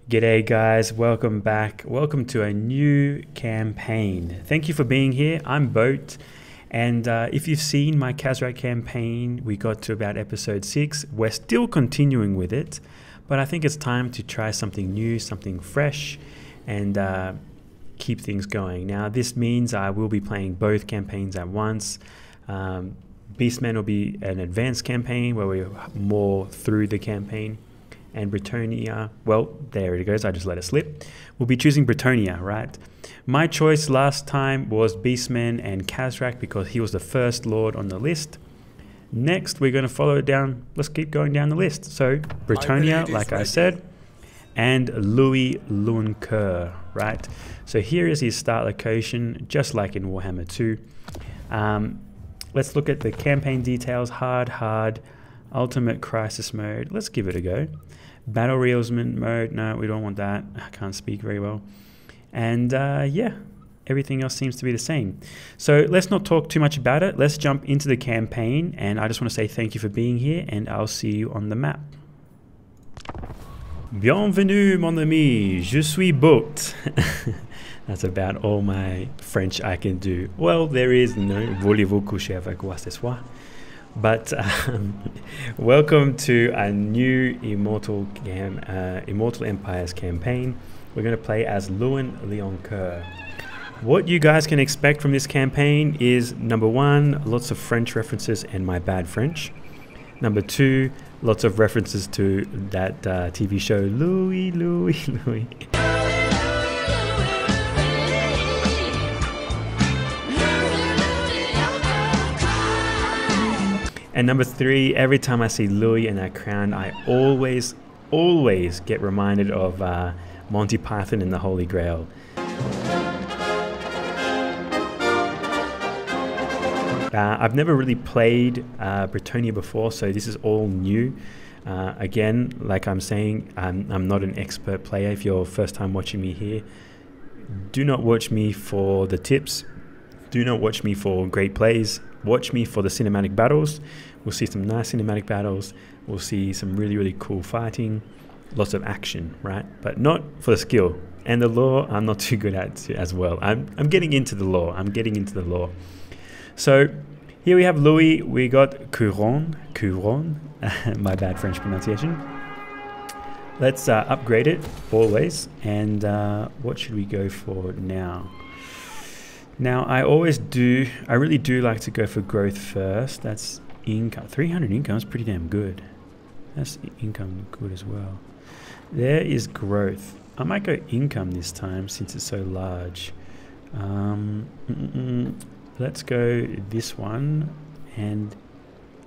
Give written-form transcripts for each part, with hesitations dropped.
G'day guys, welcome back. Welcome to a new campaign. Thank you for being here. I'm Boat, and if you've seen my Khazrak campaign, we got to about episode 6. We're still continuing with it, but I think it's time to try something new, something fresh, and keep things going. Now this means I will be playing both campaigns at once. Beastmen will be an advanced campaign where we're more through the campaign. And Britannia, well, there it goes, I just let it slip. We'll be choosing Britannia, right? My choice last time was Beastmen and Khazrak because he was the first lord on the list. Next, we're going to follow it down. Let's keep going down the list. So, Britannia, like I said, and Louen, right? So here is his start location, just like in Warhammer 2. Let's look at the campaign details. Hard, ultimate crisis mode. Let's give it a go. Battle reelsman mode. No, we don't want that. I can't speak very well. And yeah, everything else seems to be the same. So let's not talk too much about it. Let's jump into the campaign. And I just want to say thank you for being here, and I'll see you on the map. Bienvenue, mon ami. Je suis Boat. That's about all my French I can do. Well, there is no voulez-vous coucher avec moi ce soir? But welcome to a new Immortal Empires campaign. We're going to play as Louen. What you guys can expect from this campaign is, number one, lots of French references and my bad French. Number two, lots of references to that TV show Louis. And number three, every time I see Louis and that crown, I always get reminded of Monty Python and the Holy Grail. I've never really played Britannia before, so this is all new. Again, like I'm saying, I'm not an expert player. If you're first time watching me here, do not watch me for the tips. Do not watch me for great plays. Watch me for the cinematic battles. We'll see some nice cinematic battles. We'll see some really cool fighting. Lots of action, right? But not for the skill. And the lore, I'm not too good at as well. I'm getting into the lore. So here we have Louis. We got Couron. My bad French pronunciation. Let's upgrade it always. And what should we go for now? Now, I really do like to go for growth first. That's income. 300 income is pretty damn good. That's income good as well. There is growth. I might go income this time since it's so large. Let's go this one. And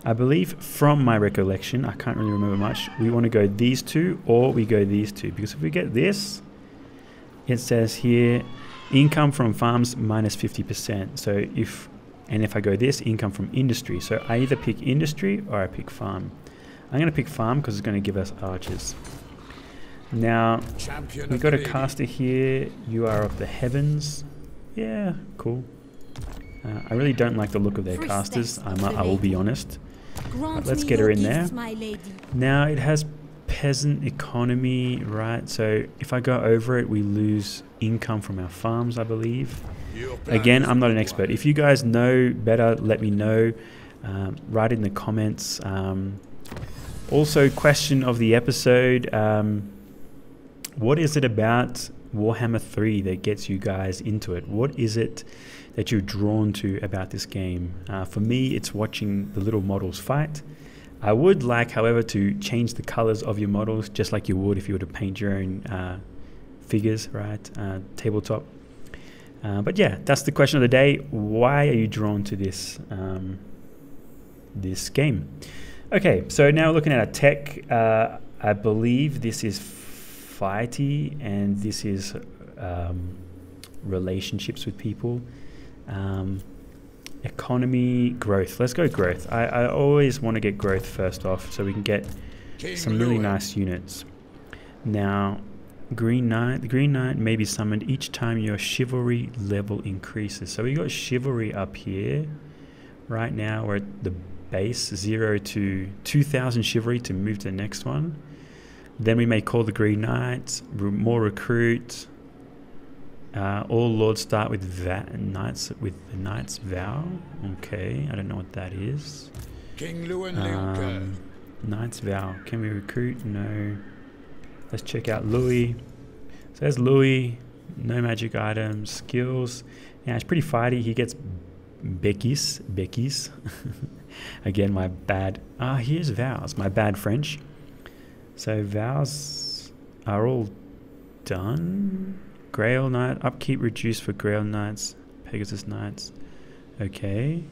I believe from my recollection, I can't really remember much, we want to go these two or we go these two. Because if we get this, it says here, income from farms minus 50%. So if I go this, income from industry. So I either pick industry or I pick farm. I'm going to pick farm because it's going to give us archers. Now, we've got a caster here. You are of the heavens. Yeah, cool. I really don't like the look of their casters. I will be honest. But let's get her in there. Now, it has Peasant Economy, right? So if I go over it, we lose income from our farms, I believe. Again, I'm not an expert. If you guys know better, let me know. Write in the comments. Also, question of the episode. What is it about Warhammer 3 that gets you guys into it? What is it that you're drawn to about this game? For me, it's watching the little models fight. I would like, however, to change the colors of your models, just like you would if you were to paint your own figures, right? Tabletop. But yeah, that's the question of the day. Why are you drawn to this this game? Okay, so now looking at our tech, I believe this is fighty and this is relationships with people. Economy, growth. Let's go growth. I always want to get growth first off so we can get some really nice units. Now, Green Knight. The Green Knight may be summoned each time your chivalry level increases. So we got chivalry up here. Right now we're at the base, 0 to 2000 chivalry to move to the next one. Then we may call the Green Knights, more recruit. All lords start with knights with the Knight's Vow. Okay, I don't know what that is. King Louen, Knight's Vow. Can we recruit? No. Let's check out Louis. So there's Louis. No magic items. Skills. Yeah, it's pretty fighty. He gets Becky's. Again, my bad. Here's vows. My bad French. So vows are all done. Grail Knight. Upkeep reduced for Grail Knights. Pegasus Knights. Okay.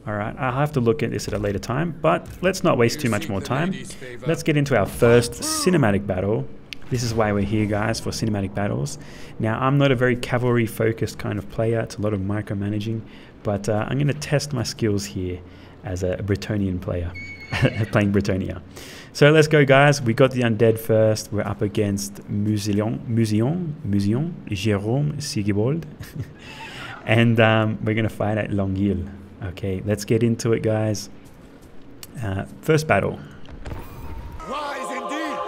Alright, I'll have to look at this at a later time, but let's not waste too much more time. Let's get into our first cinematic battle. This is why we're here, guys, for cinematic battles. Now, I'm not a very cavalry-focused kind of player. It's a lot of micromanaging, but I'm going to test my skills here as a Bretonnian player, playing Bretonnia. So let's go, guys. We got the undead first. We're up against Musillon, Jérôme, Sigibold. And we're going to fight at Longueuil. Okay, let's get into it, guys. First battle. Wise indeed.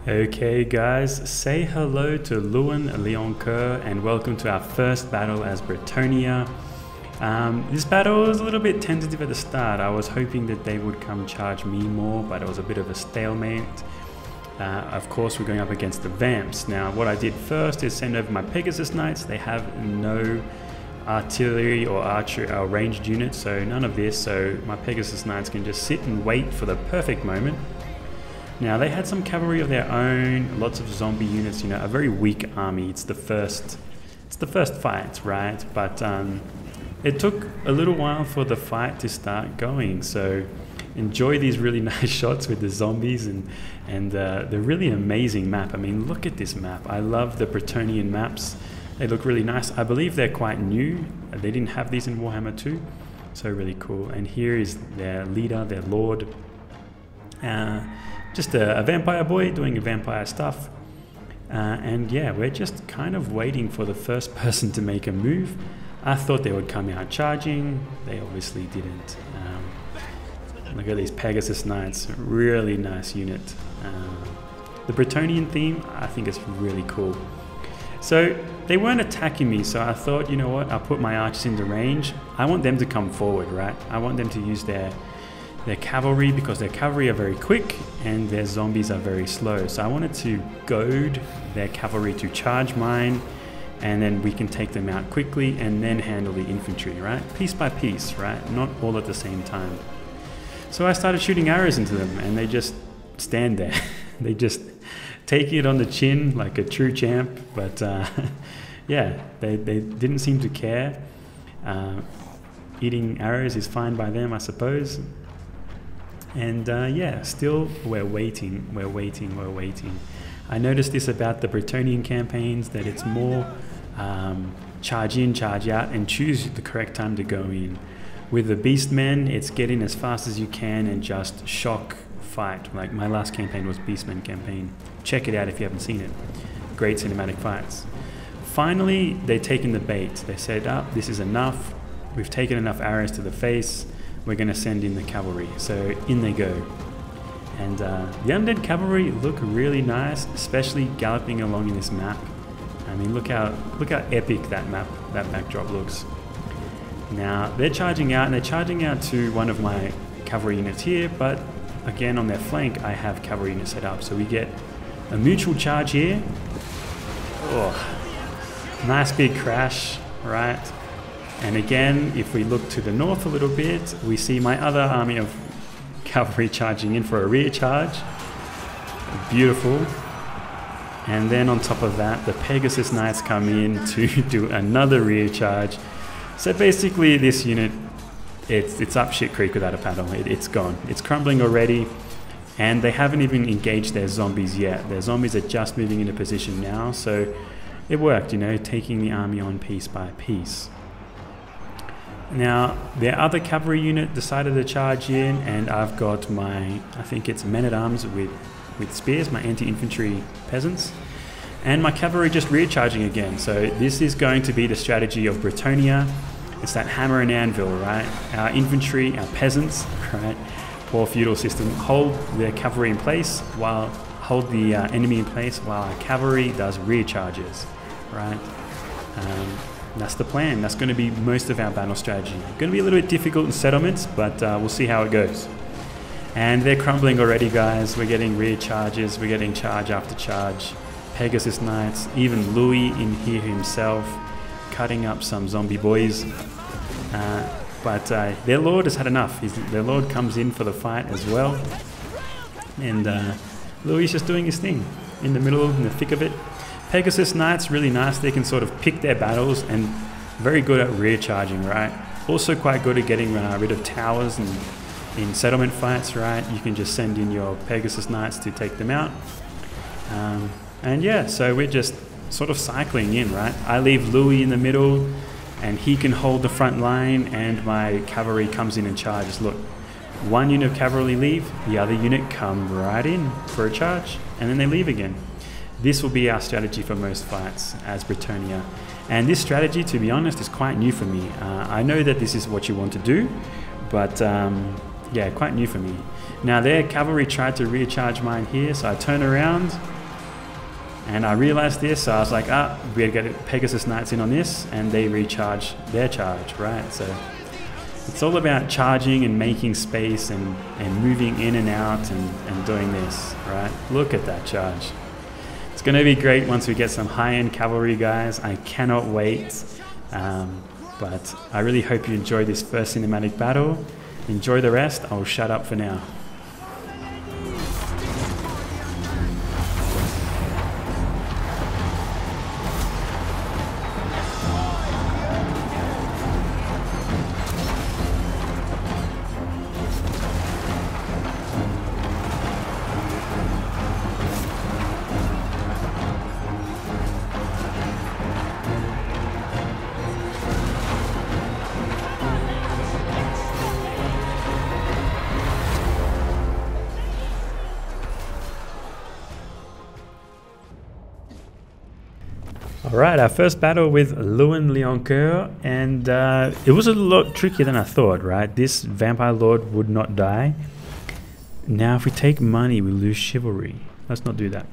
Okay, guys, say hello to Louen, Leoncoeur, and welcome to our first battle as Bretonnia. This battle was a little bit tentative at the start. I was hoping that they would come charge me more, but it was a bit of a stalemate. Of course, we're going up against the Vamps. Now, what I did first is send over my Pegasus Knights. They have no artillery or archery or ranged units, so none of this. So my Pegasus Knights can just sit and wait for the perfect moment. Now, they had some cavalry of their own, lots of zombie units, you know, a very weak army. It's the first fight, right? But it took a little while for the fight to start going. So enjoy these really nice shots with the zombies and the really amazing map. I mean, look at this map. I love the Bretonnian maps. They look really nice. I believe they're quite new. They didn't have these in Warhammer 2. So really cool. And here is their leader, their lord. Just a vampire boy doing vampire stuff. And yeah, we're just kind of waiting for the first person to make a move. I thought they would come out charging. They obviously didn't. Look at these Pegasus Knights. Really nice unit. The Bretonnian theme, I think is really cool. So they weren't attacking me, so I thought, you know what, I'll put my archers into range. I want them to come forward, right? I want them to use their cavalry, because their cavalry are very quick and their zombies are very slow. So I wanted to goad their cavalry to charge mine, and then we can take them out quickly and then handle the infantry, right? Piece by piece, right? Not all at the same time. So I started shooting arrows into them and they just stand there. They just take it on the chin like a true champ, but yeah, they didn't seem to care. Eating arrows is fine by them, I suppose. And yeah, still we're waiting. I noticed this about the Bretonnian campaigns, that it's more charge in, charge out, and choose the correct time to go in. With the Beastmen, it's get in as fast as you can and just shock fight. Like my last campaign was Beastmen campaign. Check it out if you haven't seen it. Great cinematic fights. Finally, they've taken the bait. They said, this is enough. We've taken enough arrows to the face. We're going to send in the cavalry. So in they go. And the undead cavalry look really nice, especially galloping along in this map. I mean, look how epic that backdrop looks. Now they're charging out, and they're charging out to one of my cavalry units here, but again on their flank I have cavalry units set up. So we get a mutual charge here. Oh, nice big crash, right? And again, if we look to the north a little bit, we see my other army of cavalry charging in for a rear charge. Beautiful. And then on top of that, the Pegasus Knights come in to do another rear charge. So basically this unit, it's up shit creek without a paddle. It's gone. It's crumbling already. And they haven't even engaged their zombies yet. Their zombies are just moving into position now. So it worked, you know, taking the army on piece by piece. Now, their other cavalry unit decided to charge in, and I've got my, I think it's men-at-arms with spears, my anti-infantry peasants, and my cavalry just rear charging again. So this is going to be the strategy of Bretonnia. It's that hammer and anvil, right? Our infantry, our peasants, right? Poor feudal system, hold their cavalry in place hold the enemy in place while our cavalry does rear charges, right? That's the plan. That's going to be most of our battle strategy. Going to be a little bit difficult in settlements, but we'll see how it goes. And they're crumbling already, guys. We're getting rear charges. We're getting charge after charge. Pegasus Knights, even Louen in here himself, cutting up some zombie boys. But their lord has had enough. Their lord comes in for the fight as well. And Louis just doing his thing in the middle, in the thick of it. Pegasus Knights, really nice. They can sort of pick their battles and very good at rear charging, right? Also quite good at getting rid of towers and in settlement fights, right? You can just send in your Pegasus Knights to take them out. And yeah, so we're just sort of cycling in, right? I leave Louis in the middle and he can hold the front line and my cavalry comes in and charges. Look, one unit of cavalry leave, the other unit come right in for a charge and then they leave again. This will be our strategy for most fights as Bretonnia. And this strategy, to be honest, is quite new for me. I know that this is what you want to do, but yeah, quite new for me. Now their cavalry tried to rear charge mine here, so I turn around and I realized this, so I was like, we gotta get Pegasus Knights in on this, and they recharge their charge, right? So it's all about charging and making space and moving in and out and doing this, right? Look at that charge. It's going to be great once we get some high-end cavalry, guys. I cannot wait. But I really hope you enjoyed this first cinematic battle. Enjoy the rest. I'll shut up for now. Alright, our first battle with Louen Leoncoeur, and it was a lot trickier than I thought, right? This vampire lord would not die. Now if we take money, we lose chivalry. Let's not do that.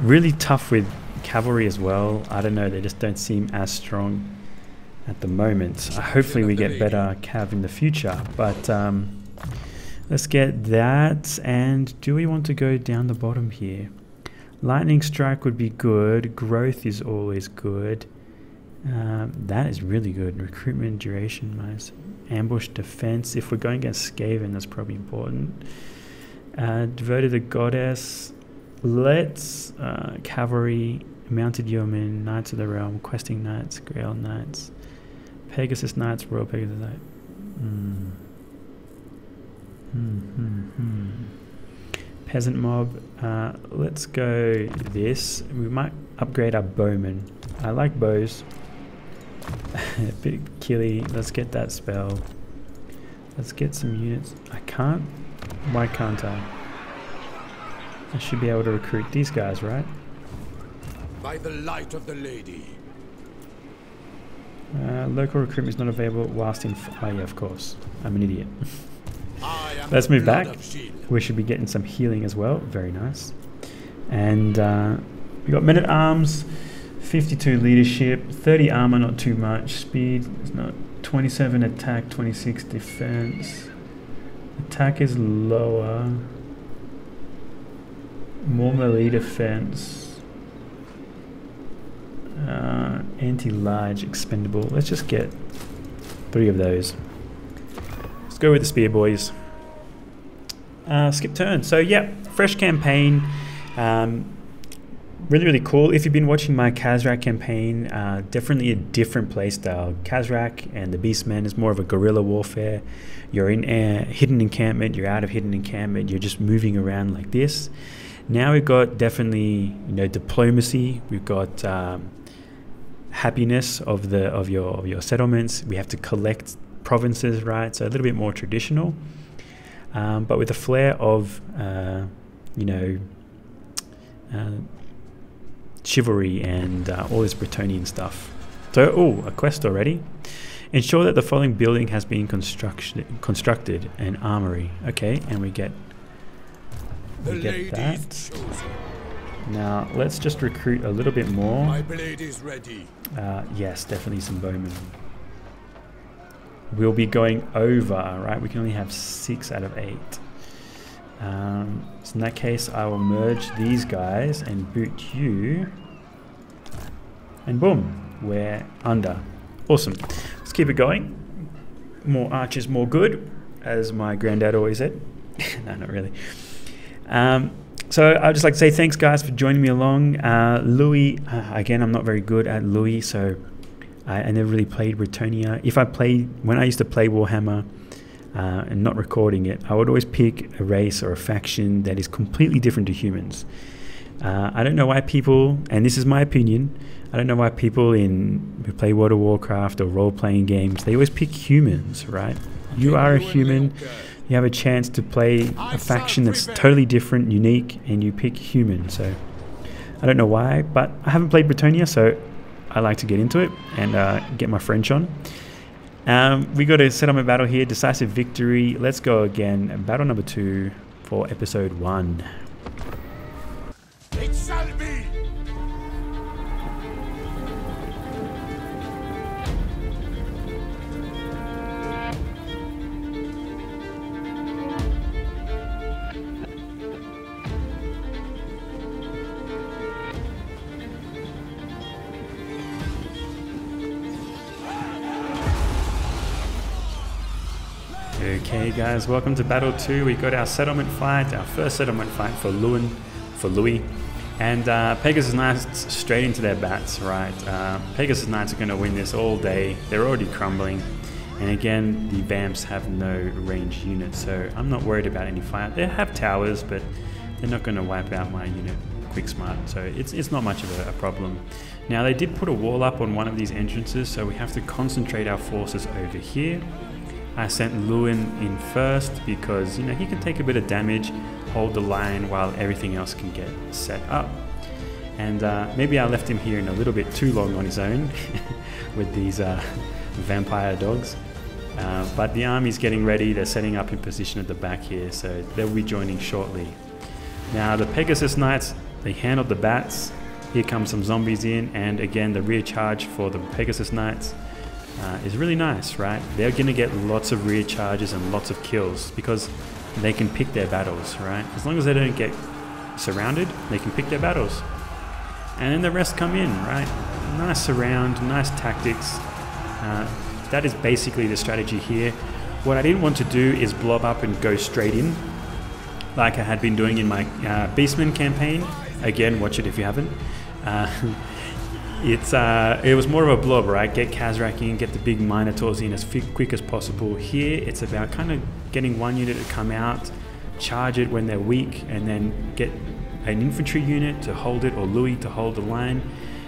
Really tough with cavalry as well. I don't know, they just don't seem as strong at the moment. Hopefully we get better cav in the future, but let's get that. And do we want to go down the bottom here? Lightning strike would be good. Growth is always good. That is really good. Recruitment, duration, nice. Ambush, defense. If we're going against Skaven, that's probably important. Devoted the goddess. Let's cavalry, mounted yeomen, knights of the realm, questing knights, grail knights, Pegasus Knights, royal Pegasus Knight. Peasant mob. Let's go this. We might upgrade our bowmen. I like bows. A bit killy. Let's get that spell. Let's get some units. I can't. Why can't I? I should be able to recruit these guys, right? By the light of the lady. Local recruitment is not available whilst in. Oh yeah, of course. I'm an idiot. Let's move back. We should be getting some healing as well. Very nice. And we got men-at-arms, 52 leadership, 30 armor, not too much. Speed is not. 27 attack, 26 defense. Attack is lower. More melee defense. Anti-large expendable. Let's just get 3 of those. Let's go with the spear, boys. Skip turn. So yeah, fresh campaign. Really, really cool. If you've been watching my Khazrak campaign, definitely a different playstyle. Khazrak and the Beastmen is more of a guerrilla warfare. You're in hidden encampment, you're out of hidden encampment, you're just moving around like this. Now we've got definitely, you know, diplomacy. We've got happiness of your settlements. We have to collect provinces, right? So a little bit more traditional, but with a flair of you know, chivalry and all this Bretonnian stuff. So, oh, a quest already. Ensure that the following building has been constructed: an armory. Okay, and we get that. Now let's just recruit a little bit more. My blade is ready. Yes, definitely some bowmen. We'll be going over, right? We can only have 6 out of 8. So in that case, I will merge these guys and boot you. And boom, we're under. Awesome. Let's keep it going. More archers, more good, as my granddad always said. No, not really. So I'd just like to say thanks, guys, for joining me along. Louis, again, I'm not very good at Louis, so I never really played Bretonnia. When I used to play Warhammer, and not recording it, I would always pick a race or a faction that is completely different to humans. I don't know why people, and this is my opinion, I don't know why people who play World of Warcraft or role-playing games, they always pick humans, right? You are a human, you have a chance to play a faction that's totally different, unique, and you pick human. So I don't know why, but I haven't played Bretonnia, so I like to get into it and get my French on. We got a settlement battle here, decisive victory. Let's go again. Battle number 2 for episode 1. It shall be. Okay guys, welcome to battle 2. We got our settlement fight, our first settlement fight for Louen, for Louis. And Pegasus Knights straight into their bats, right? Pegasus Knights are going to win this all day. They're already crumbling. And again, the Vamps have no ranged units, so I'm not worried about any fight. They have towers, but they're not going to wipe out my unit quick smart, so it's not much of a problem. Now they did put a wall up on one of these entrances, so we have to concentrate our forces over here. I sent Louen in first because, you know, he can take a bit of damage, hold the line while everything else can get set up. And maybe I left him here in a little bit too long on his own with these vampire dogs. But the army's getting ready, they're setting up in position at the back here, so they'll be joining shortly. Now the Pegasus Knights, they handled the bats. Here come some zombies in, and again the rear charge for the Pegasus Knights is really nice, right? They're going to get lots of rear charges and lots of kills because they can pick their battles, right? As long as they don't get surrounded, they can pick their battles. And then the rest come in, right? Nice surround, nice tactics. That is basically the strategy here. What I didn't want to do is blob up and go straight in like I had been doing in my Beastman campaign. Again, watch it if you haven't. It was more of a blob, right? Get Khazrak in, get the big Minotaurs in as quick as possible. Here, it's about kind of getting one unit to come out, charge it when they're weak, and then get an infantry unit to hold it, or Louis to hold the line,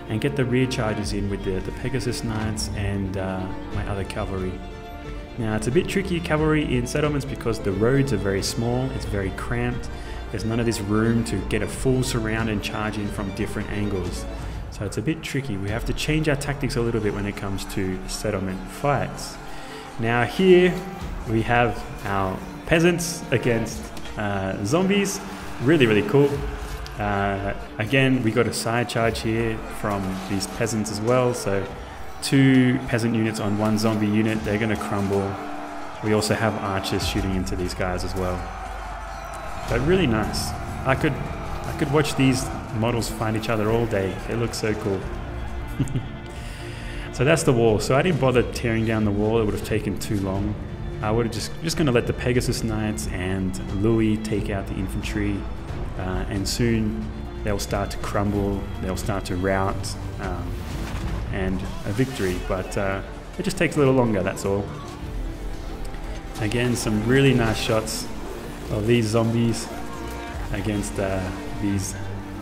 and get the rear charges in with the Pegasus Knights and my other cavalry. Now, it's a bit tricky cavalry in settlements because the roads are very small, it's very cramped. There's none of this room to get a full surround and charge in from different angles. So it's a bit tricky. We have to change our tactics a little bit when it comes to settlement fights. Now here we have our peasants against zombies. Really, really cool. Again, we got a side charge here from these peasants as well. So 2 peasant units on 1 zombie unit, they're going to crumble. We also have archers shooting into these guys as well. But really nice. I could watch these models find each other all day. They look so cool. So that's the wall. So I didn't bother tearing down the wall. It would have taken too long. I would have just going to let the Pegasus Knights and Louen take out the infantry, and soon they'll start to crumble. They'll start to rout, and a victory. But it just takes a little longer. That's all. Again, some really nice shots of these zombies against these.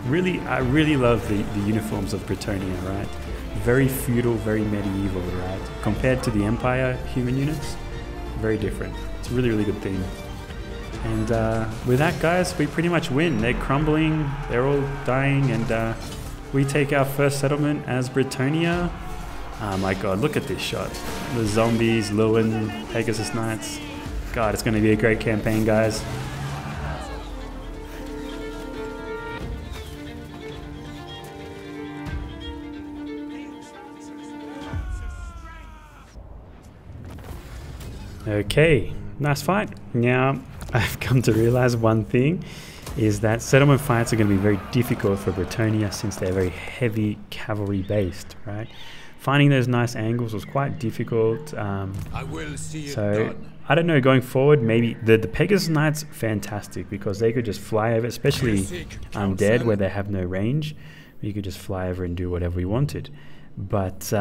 I really love the uniforms of Bretonnia, right? Very feudal, very medieval, right? Compared to the Empire human units, very different. It's a really, really good thing. And with that, guys, we pretty much win. They're crumbling, they're all dying, and we take our first settlement as Bretonnia. Oh my god, look at this shot. The zombies, Louen, Pegasus Knights. God, it's going to be a great campaign, guys. Okay, nice fight. Now, I've come to realize one thing, is that settlement fights are going to be very difficult for Bretonnia since they're very heavy cavalry based, right? Finding those nice angles was quite difficult. I will see it so done. I don't know, going forward, maybe the Pegasus Knights, fantastic, because they could just fly over, especially undead where they have no range. You could just fly over and do whatever you wanted. But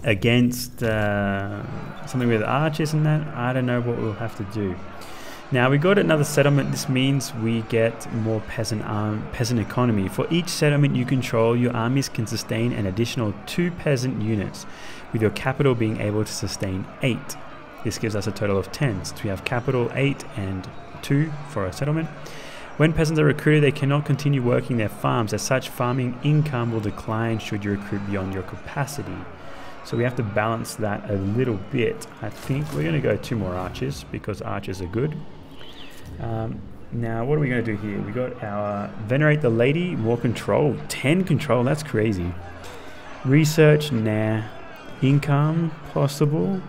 against something with archers and that, I don't know what we'll have to do. Now we got another settlement. This means we get more peasant economy. For each settlement you control, your armies can sustain an additional 2 peasant units, with your capital being able to sustain 8. This gives us a total of 10. So we have capital 8 and 2 for a settlement. When peasants are recruited, they cannot continue working their farms. As such, farming income will decline should you recruit beyond your capacity. So we have to balance that a little bit. I think we're going to go 2 more archers because archers are good. Now, what are we going to do here? We got our Venerate the Lady, more control. 10 control, that's crazy. Research, nah. Income, possible.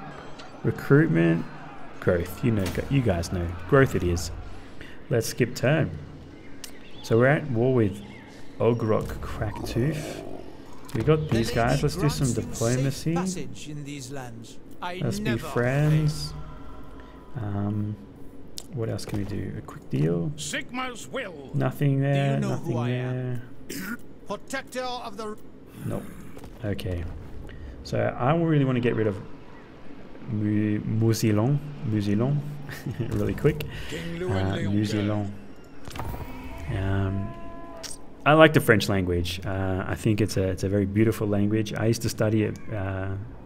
Recruitment, growth. You guys know. Growth it is. Let's skip turn. So we're at war with Ogrok Cracktooth. We got these guys. Let's do some diplomacy. Let's be friends. What else can we do? A quick deal. Sigma's will. Nothing there. Do you know Nothing who I there. Protector of the. Nope. Okay. So I really want to get rid of Musilon really quick. Musilon. I like the French language. I think it's a very beautiful language. I used to study it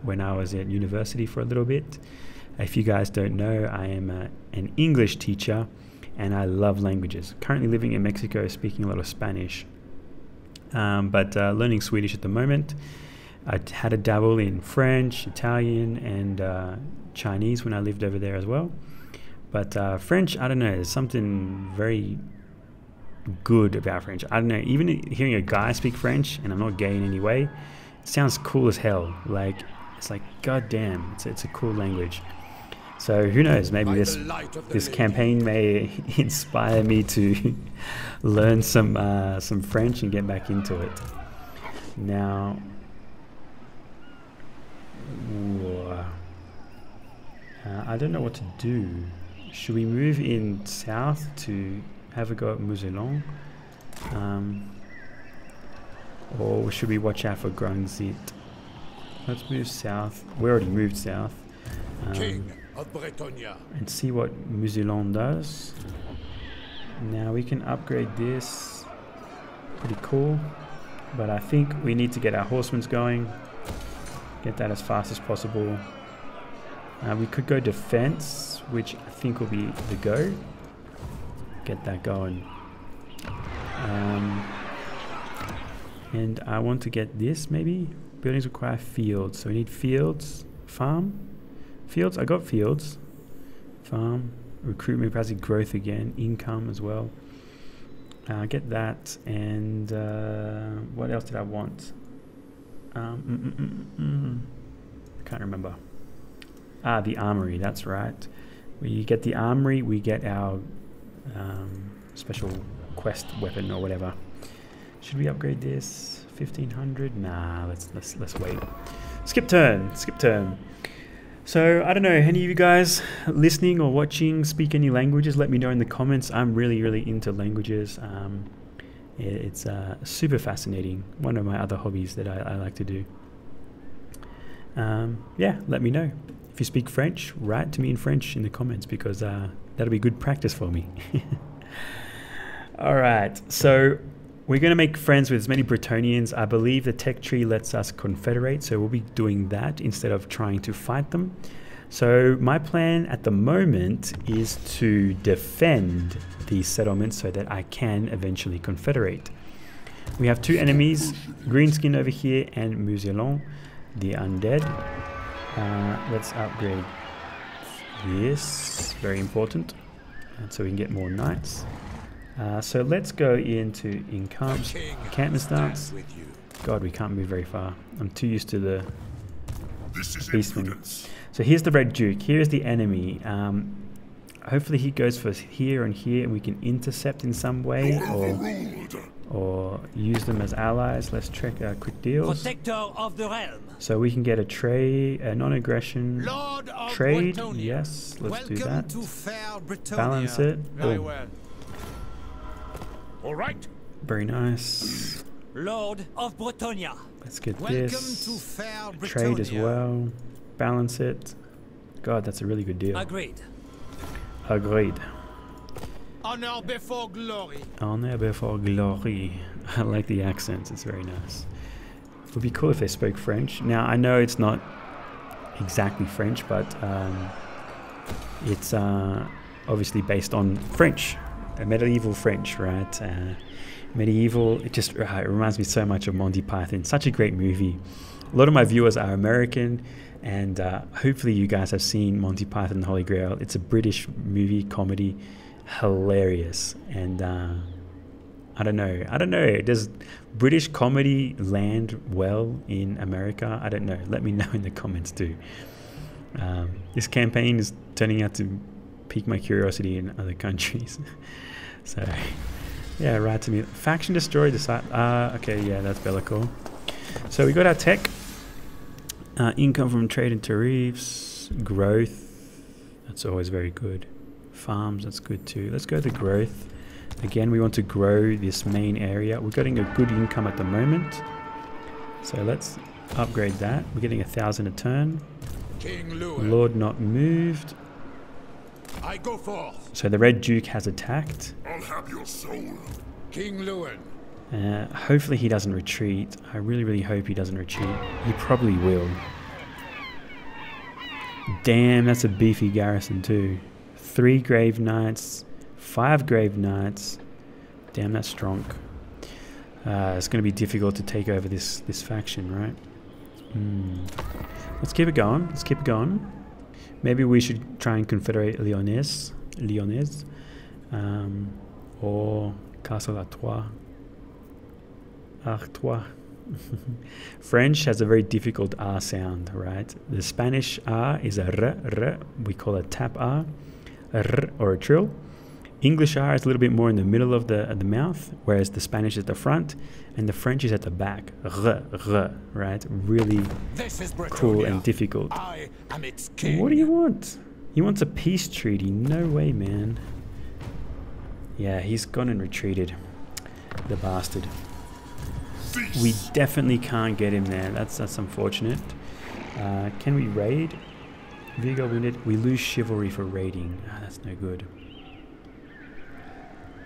when I was at university for a little bit. If you guys don't know, I am an English teacher and I love languages. Currently living in Mexico, speaking a lot of Spanish, but learning Swedish at the moment. I had a dabble in French, Italian, and Chinese when I lived over there as well. But French, I don't know, there's something very good about French. I don't know, even hearing a guy speak French, and I'm not gay in any way, it sounds cool as hell. Like, it's like, goddamn, it's a cool language. So who knows, maybe this campaign may inspire me to learn some French and get back into it. Now, I don't know what to do. Should we move in south to have a go at Musilon? Or should we watch out for Grungzit? Let's move south. We already moved south. King of Bretonnia. And see what Musilon does. Now we can upgrade this. Pretty cool. But I think we need to get our horsemen going. Get that as fast as possible. We could go defense, which I think will be the go. Get that going. And I want to get this maybe. Buildings require fields, so we need fields. Farm. Fields, I got fields. Farm. Recruitment capacity, growth again. Income as well. Get that. And what else did I want? I can't remember. The armory, that's right. We get the armory, we get our special quest weapon or whatever. Should we upgrade this? 1500. Nah, let's wait. Skip turn. Skip turn. So I don't know. Any of you guys listening or watching speak any languages? Let me know in the comments. I'm really into languages. It's super fascinating. One of my other hobbies that I like to do. Yeah, let me know. If you speak French, write to me in French in the comments, because that'll be good practice for me. Alright, so we're going to make friends with as many Bretonnians. I believe the tech tree lets us confederate, so we'll be doing that instead of trying to fight them. So my plan at the moment is to defend these settlements so that I can eventually confederate. We have two enemies, Greenskin over here and Muselon, the undead. Let's upgrade this, very important, and so we can get more knights. So let's go into encampment stance. God, we can't move very far. I'm too used to the beastmen. So here's the Red Duke, here's the enemy. Hopefully he goes for here and here, and we can intercept in some way, or use them as allies. Let's check our quick deals. Protector of the realm. So we can get a non-aggression trade. Yes, let's do that. Balance it. Very well. All right. Very nice. Lord of Bretonia. Let's get this. Trade as well. Balance it. God, that's a really good deal. Agreed. Agreed. Honor before glory. Honor before glory. I like the accents. It's very nice. It would be cool if they spoke French. Now, I know it's not exactly French, but it's obviously based on French. Medieval French, right? Medieval, it just it reminds me so much of Monty Python. Such a great movie. A lot of my viewers are American, and hopefully you guys have seen Monty Python and the Holy Grail. It's a British movie, comedy, hilarious. And I don't know, does British comedy land well in America? I don't know. Let me know in the comments too. This campaign is turning out to pique my curiosity in other countries. So yeah, right to me. Faction destroyed the site. Okay, yeah, that's Bellicore. So we got our tech, income from trade and tariffs, growth, that's always very good. Farms, that's good too. Let's go to growth. Again, we want to grow this main area. We're getting a good income at the moment, so let's upgrade that. We're getting 1,000 a turn. King Louen. Lord not moved. I go forth. So the Red Duke has attacked. I'll have your soul. King Louen. Hopefully he doesn't retreat. I really hope he doesn't retreat. He probably will. Damn, that's a beefy garrison too. 3 Grave Knights, 5 Grave Knights. Damn, that's strong. It's going to be difficult to take over this faction, right? Let's keep it going. Let's keep it going. Maybe we should try and confederate Lyonnaise, or Castle Artois. Artois. French has a very difficult R sound, right? The Spanish R is a R. We call it tap R, or a trill. English R is a little bit more in the middle of the mouth, whereas the Spanish is at the front, and the French is at the back. Right? Really cool and difficult. I am its king. What do you want? He wants a peace treaty. No way, man. Yeah, he's gone and retreated. The bastard. We definitely can't get him there. That's unfortunate. Can we raid? Vigo wounded. We lose chivalry for raiding. That's no good.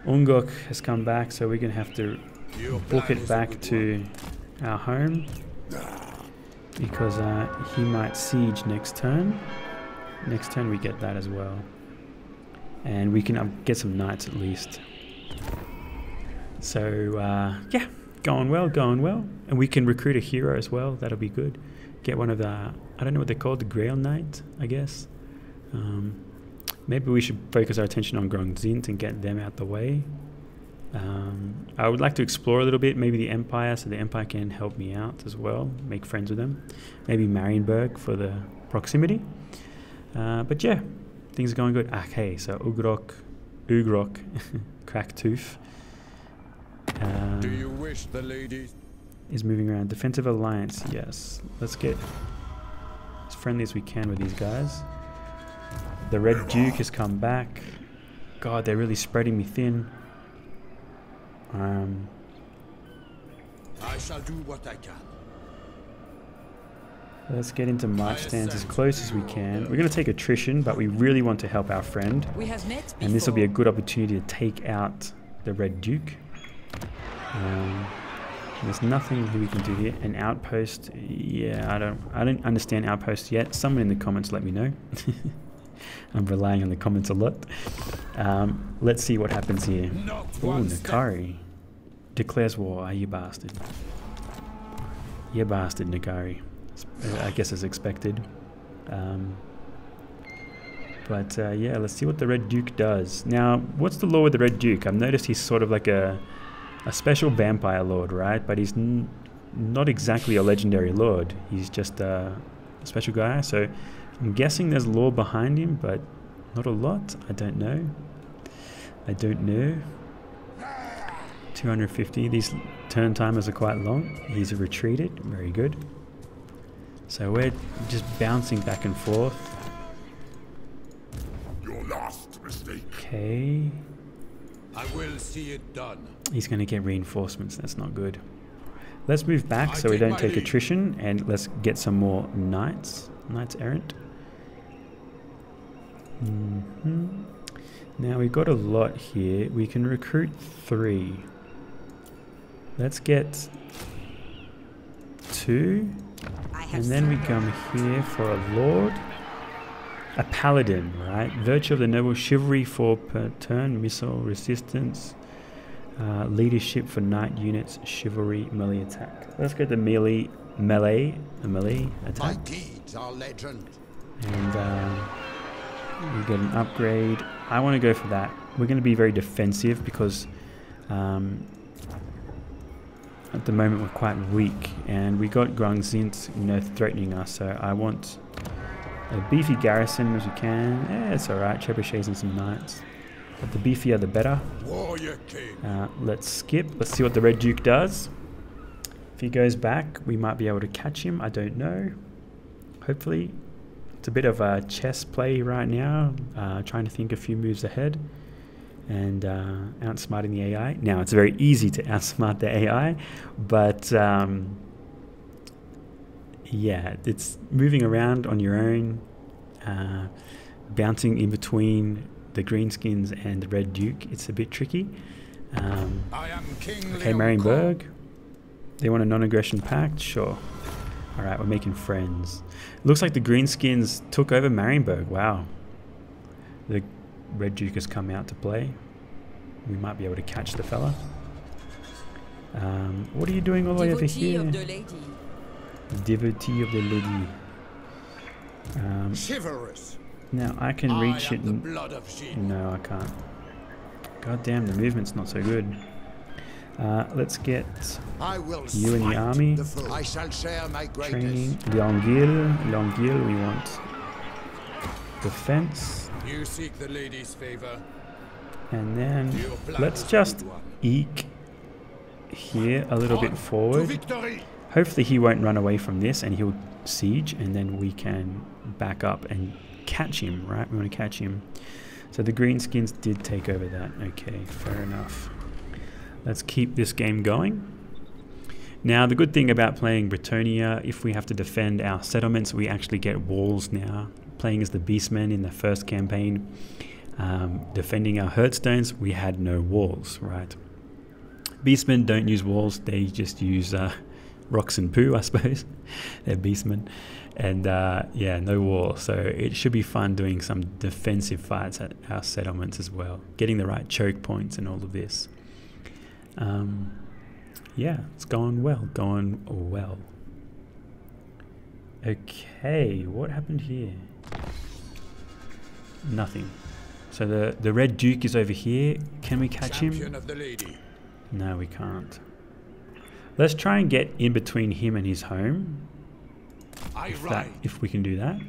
Ungok has come back, so we're going to have to book it back to our home, because he might siege next turn. Next turn we get that as well. And we can get some knights at least. So, yeah, going well. And we can recruit a hero as well. That'll be good. Get one of the, I don't know what they're called, the Grail Knight, I guess. Maybe we should focus our attention on Grongzint and get them out the way. I would like to explore a little bit, maybe the Empire, so the Empire can help me out as well, make friends with them. Maybe Marienburg for the proximity. But yeah, things are going good. Okay, so Ugrok, Cracktooth. Do you wish the ladies? is moving around. Defensive alliance, yes. Let's get as friendly as we can with these guys. The Red Duke has come back. God, they're really spreading me thin. I shall do what I can. Let's get into march stance as close as we can. We're going to take attrition, but we really want to help our friend. We have met before. And this will be a good opportunity to take out the Red Duke. There's nothing we can do here. An outpost, yeah, I don't understand outposts yet. Someone in the comments let me know. I'm relying on the comments a lot. Let's see what happens here. Oh, Nakari declares war. Ah, you bastard. You bastard, Nakari. I guess as expected. Yeah, let's see what the Red Duke does. Now, what's the lore with the Red Duke? I've noticed he's sort of like a special vampire lord, right? But he's not exactly a legendary lord. He's just a special guy. So I'm guessing there's lore behind him, but not a lot. I don't know. 250. These turn timers are quite long. He's retreated. Very good. So we're just bouncing back and forth. Your last mistake. Okay. I will see it done. He's going to get reinforcements. That's not good. Let's move back so we don't take attrition, and let's get some more knights. Knights errant. Now we've got a lot here. We can recruit 3. Let's get 2. And then we come here for a lord. A paladin, right? Virtue of the noble, chivalry for per turn, missile resistance, leadership for knight units, chivalry, melee attack. Let's go to melee attack. My deeds are legend. And we get an upgrade. I want to go for that. We're going to be very defensive because at the moment we're quite weak, and we got Grungzint, threatening us. So I want a beefy garrison as we can. Yeah, it's alright. Trebuchets and some knights. But the beefier the better. Warrior King. Let's skip. Let's see what the Red Duke does. If he goes back, we might be able to catch him. I don't know. Hopefully. It's a bit of a chess play right now. Trying to think a few moves ahead. And outsmarting the AI. Now, it's very easy to outsmart the AI. But yeah, it's moving around on your own. Bouncing in between the greenskins and the Red Duke. It's a bit tricky. I am King Okay, Marienburg. They want a non-aggression pact? Sure. Alright, we're making friends. Looks like the greenskins took over Marienburg. Wow. The Red Duke has come out to play. We might be able to catch the fella. What are you doing all the way over here? Devotee of the lady. Chivalrous. Now I can reach it. No, I can't. God damn, the movement's not so good. Let's get you in the army. I shall share my Training. Longueuil, we want defense. You seek the lady's favor. And then let's just eke here a little bit forward. Hopefully he won't run away from this and he'll siege, and then we can back up and catch him, right? We want to catch him. So the greenskins did take over that. Okay, fair enough. Let's keep this game going. Now, the good thing about playing Bretonnia, if we have to defend our settlements, we actually get walls now. Playing as the Beastmen in the first campaign, defending our Hearthstones, we had no walls, right? Beastmen don't use walls, they just use rocks and poo, I suppose. They're Beastmen. And yeah, no wall. So it should be fun doing some defensive fights at our settlements as well. Getting the right choke points and all of this. Yeah, it's going well. Okay, what happened here? Nothing. So the Red Duke is over here. Can we catch him? Of the lady. No, we can't. Let's try and get in between him and his home. If we can do that.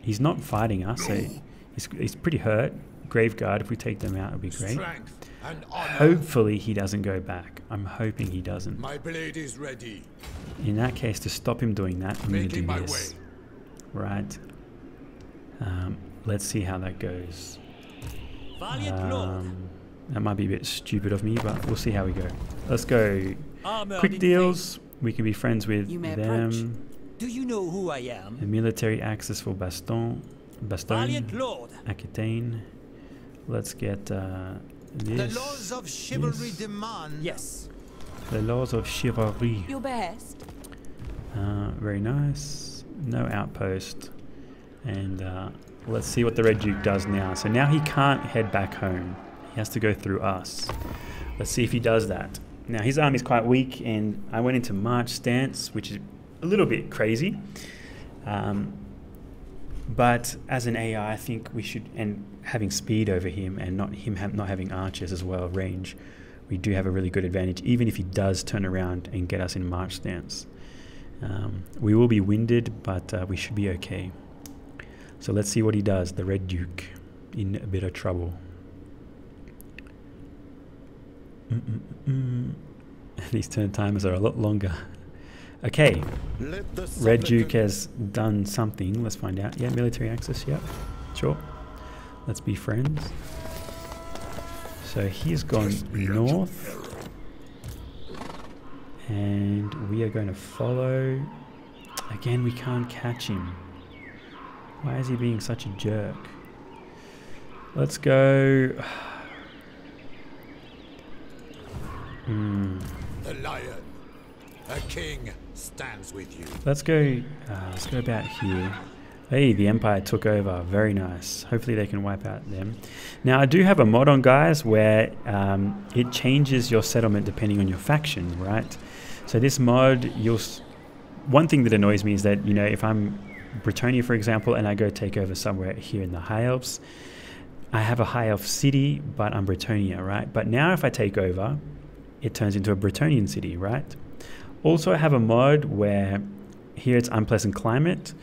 He's not fighting us, so he's pretty hurt. Graveguard. If we take them out, it would be great. Strength and honor. Hopefully he doesn't go back. I'm hoping he doesn't. My blade is ready. In that case, to stop him doing that, I'm going to do Making my this. way. Right. Let's see how that goes. Valiant Lord. That might be a bit stupid of me, but we'll see how we go. Let's go. Armored Quick in deals. We can be friends with You may them. approach. Do you know who I am? The military access for Baston. Valiant Lord. Aquitaine. Let's get The this. laws of chivalry this. demand. Yes. The laws of chivalry. Your behest. Very nice. No outpost. And let's see what the Red Duke does now. So now he can't head back home. He has to go through us. Let's see if he does that. Now his army's quite weak, and I went into march stance, which is a little bit crazy. But as an AI, I think we should, and having speed over him and not having archers as well, range, we do have a really good advantage, even if he does turn around and get us in march stance. We will be winded, but we should be okay. So let's see what he does. The Red Duke in a bit of trouble. These turn timers are a lot longer. Okay, Red Duke has done something. Let's find out. Yeah, military access. Yep, sure. Let's be friends. So he's gone north, and we are going to follow. Again, we can't catch him. Why is he being such a jerk? Let's go. The lion, a king, stands with you. Let's go about here. Hey, the Empire took over. Very nice. Hopefully they can wipe out them. Now, I do have a mod on, guys, where it changes your settlement depending on your faction, right? So this mod, one thing that annoys me is that, you know, if I'm Bretonnia, for example, and I go take over somewhere here in the High Elves, I have a High Elf city, but I'm Bretonnia, right? But now if I take over, it turns into a Bretonian city, right? Also, I have a mod where here it's unpleasant climate.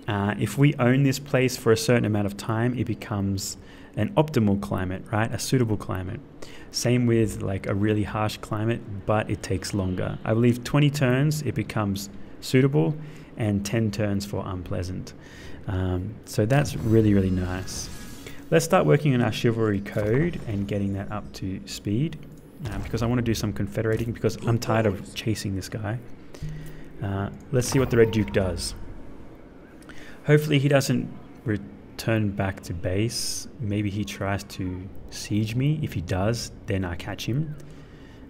If we own this place for a certain amount of time, it becomes an optimal climate, right? A suitable climate. Same with like a really harsh climate, but it takes longer. I believe 20 turns, it becomes suitable, and 10 turns for unpleasant. So that's really, really nice. Let's start working on our chivalry code and getting that up to speed. Because I want to do some confederating, because I'm tired of chasing this guy. Let's see what the Red Duke does. Hopefully he doesn't return back to base. Maybe he tries to siege me. If he does, then I catch him.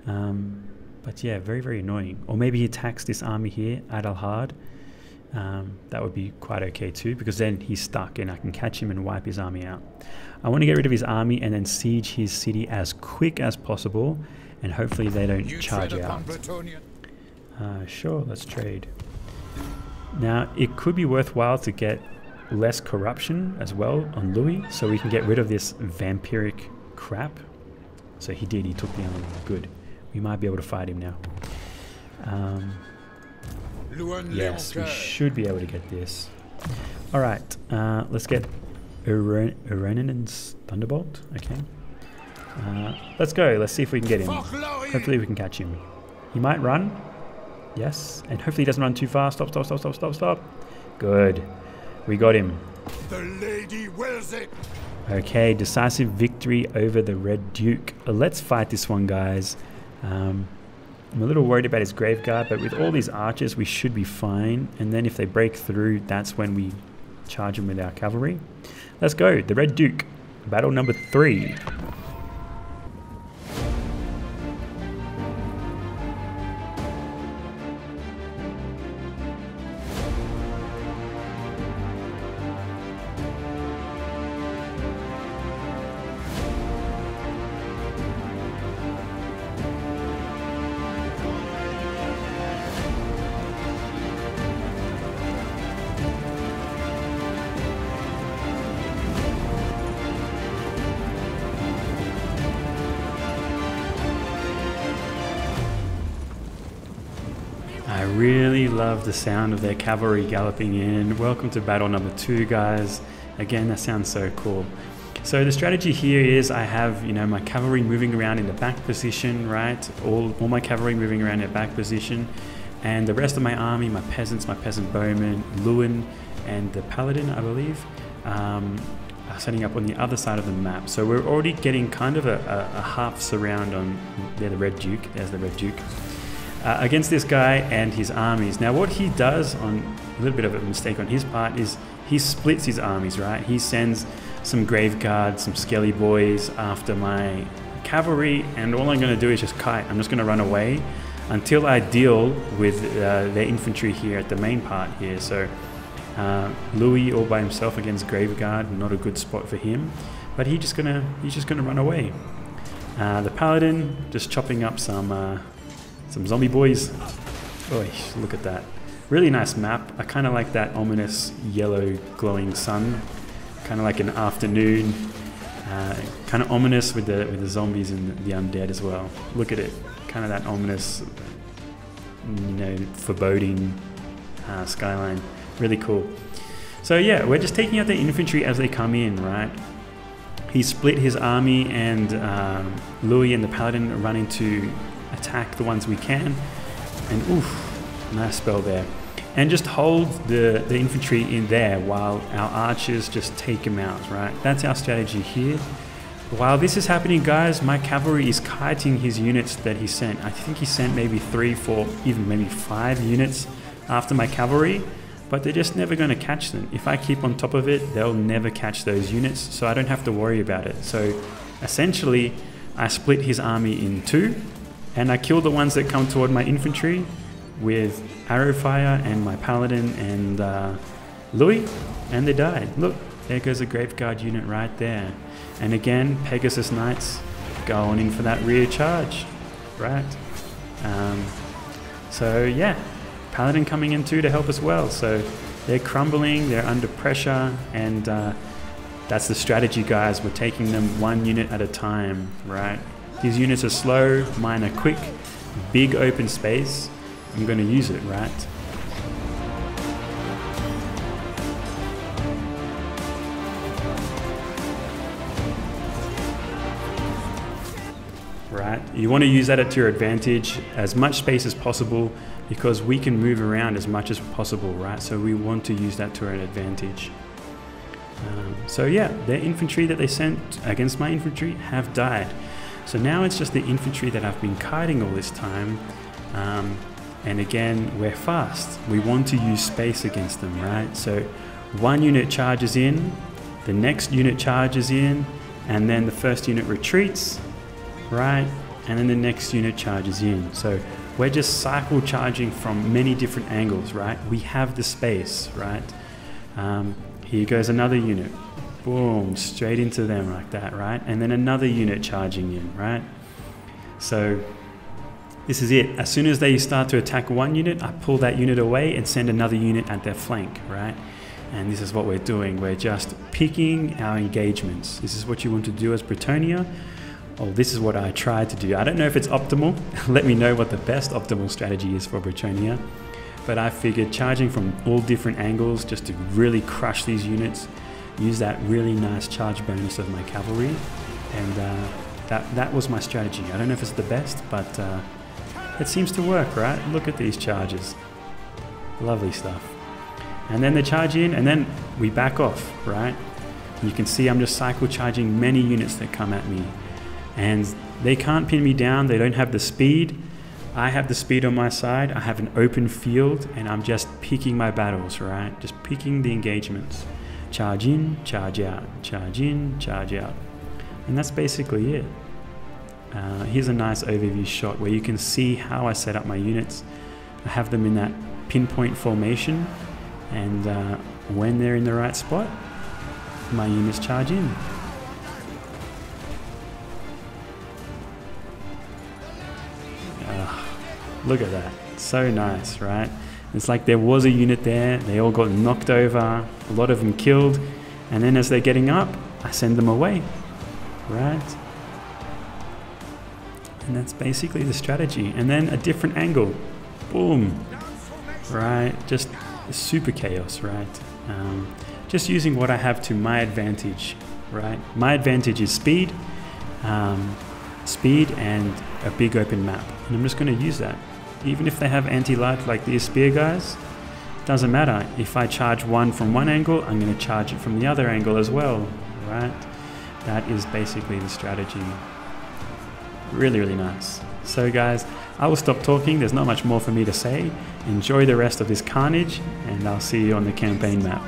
But yeah, very, very annoying. Or maybe he attacks this army here, Adalhard. That would be quite okay too, because then he's stuck and I can catch him and wipe his army out. I want to get rid of his army and then siege his city as quick as possible, and hopefully they don't charge out. Sure, let's trade. Now, it could be worthwhile to get less corruption as well on Louen, so we can get rid of this vampiric crap. So he did, he took the army. Good. We might be able to fight him now. Yes, we should be able to get this. Alright, let's get Irenin's Thunderbolt. Okay. Let's go. Let's see if we can get him. Hopefully we can catch him. He might run. Yes. And hopefully he doesn't run too far. Stop, stop, stop, stop, stop, stop. Good. We got him. The lady wills it. Okay, decisive victory over the Red Duke. Let's fight this one, guys. I'm a little worried about his Graveguard, but with all these archers, we should be fine. And then if they break through, that's when we charge them with our cavalry. Let's go. The Red Duke. Battle number 3. I really love the sound of their cavalry galloping in. Welcome to battle number 2, guys. Again, that sounds so cool. So the strategy here is I have, you know, my cavalry moving around in the back position, right? All my cavalry moving around in the back position, and the rest of my army, my peasants, my peasant bowmen, Louen, and the paladin, I believe, are setting up on the other side of the map. So we're already getting kind of a half surround on the Red Duke. There's the Red Duke. Against this guy and his armies. Now what he does, on a little bit of a mistake on his part, is he splits his armies, right? He sends some Grave Guards, some Skelly Boys after my cavalry, and all I'm going to do is just kite. I'm just going to run away until I deal with their infantry here at the main part here. So Louis all by himself against Grave Guard, not a good spot for him, but he's just gonna run away. The paladin just chopping up some zombie boys. Oh, look at that! Really nice map. I kind of like that ominous yellow glowing sun, kind of like an afternoon. Kind of ominous with the zombies and the undead as well. Look at it, kind of that ominous, you know, foreboding skyline. Really cool. So yeah, we're just taking out the infantry as they come in, right? He split his army, and Louis and the paladin are running to attack the ones we can. And oof, nice spell there. And just hold the infantry in there while our archers just take them out, right? That's our strategy here. While this is happening, guys, my cavalry is kiting his units that he sent. I think he sent maybe 3, 4, even maybe 5 units after my cavalry, but they're just never going to catch them. If I keep on top of it, they'll never catch those units, so I don't have to worry about it. So essentially, I split his army in 2, and I kill the ones that come toward my infantry with arrow fire, and my paladin and Louis, and they died. Look, there goes a Grave Guard unit right there. And again, Pegasus Knights going in for that rear charge, right? So yeah, paladin coming in too to help as well. So they're crumbling, they're under pressure, and that's the strategy, guys. We're taking them 1 unit at a time, right? These units are slow, mine are quick, big open space. I'm going to use it, right? Right? You want to use that to your advantage, as much space as possible, because we can move around as much as possible, right? So we want to use that to our advantage. So yeah, their infantry that they sent against my infantry have died. So now it's just the infantry that I've been kiting all this time. And again, we're fast. We want to use space against them, right? So 1 unit charges in, the next unit charges in, and then the first unit retreats, right? And then the next unit charges in. So we're just cycle charging from many different angles, right? We have the space, right? Here goes another unit. Boom, straight into them like that, right? And then another unit charging in, right? So this is it. As soon as they start to attack 1 unit, I pull that unit away and send another unit at their flank, right? And this is what we're doing. We're just picking our engagements. This is what you want to do as Bretonnia. Oh, this is what I tried to do. I don't know if it's optimal. Let me know what the best optimal strategy is for Bretonnia. But I figured charging from all different angles just to really crush these units, use that really nice charge bonus of my cavalry, and that was my strategy. I don't know if it's the best, but it seems to work, right? Look at these charges. Lovely stuff. And then they charge in, and then we back off, right? You can see I'm just cycle charging many units that come at me. And they can't pin me down, they don't have the speed. I have the speed on my side, I have an open field, and I'm just picking my battles, right? Just picking the engagements. Charge in, charge out, charge in, charge out. And that's basically it. Here's a nice overview shot where you can see how I set up my units. I have them in that pinpoint formation, and when they're in the right spot, my units charge in. Look at that, so nice, right? It's like there was a unit there, they all got knocked over, a lot of them killed, and then as they're getting up, I send them away, right? And that's basically the strategy. And then a different angle, boom, right? Just super chaos, right? Just using what I have to my advantage right? My advantage is speed, speed and a big open map, and I'm just going to use that. Even if they have anti-light like these spear guys, doesn't matter. If I charge one from one angle, I'm going to charge it from the other angle as well, right? That is basically the strategy. Really, really nice. So guys, I will stop talking. There's not much more for me to say. Enjoy the rest of this carnage, and I'll see you on the campaign map.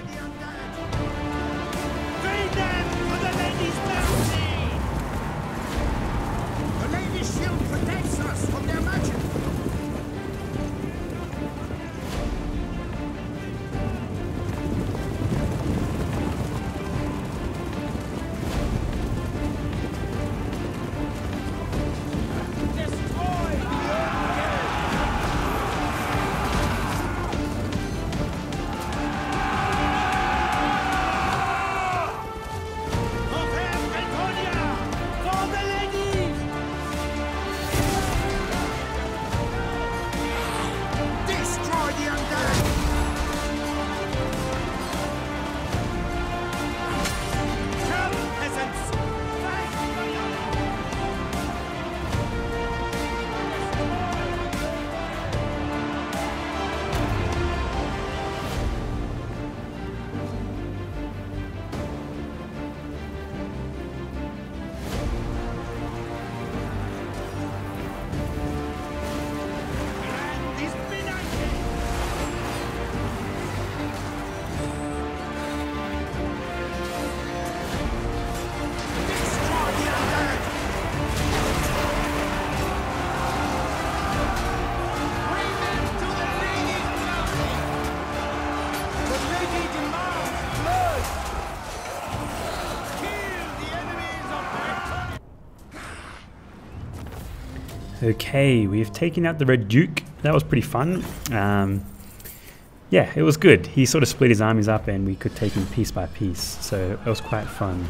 Okay, we've taken out the Red Duke. That was pretty fun. Yeah, it was good. He sort of split his armies up and we could take him piece by piece. So it was quite fun.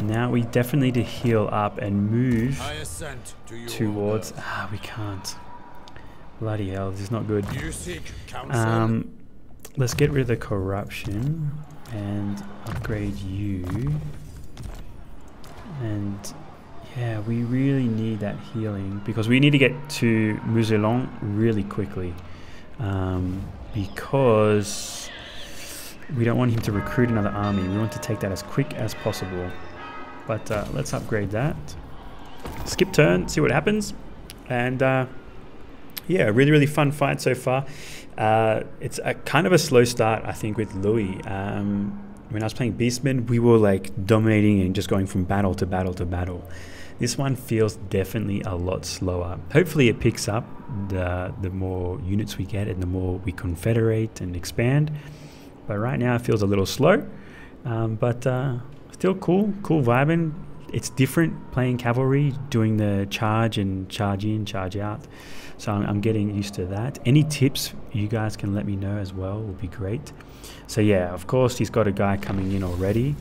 Now we definitely need to heal up and move towards... we can't. Bloody hell, this is not good. Let's get rid of the corruption and upgrade you. And... yeah, we really need that healing because we need to get to Mousillon really quickly because we don't want him to recruit another army. We want to take that as quick as possible. But let's upgrade that. Skip turn, see what happens. And yeah, really, really fun fight so far. It's a kind of a slow start, I think, with Louis. When I was playing Beastmen, we were like dominating and just going from battle to battle to battle. This one feels definitely a lot slower. Hopefully it picks up the more units we get and the more we confederate and expand. But right now it feels a little slow. But still cool vibing. It's different playing cavalry, doing the charge and charge in, charge out. So I'm getting used to that. Any tips you guys can let me know as well would be great. So yeah, of course he's got a guy coming in already.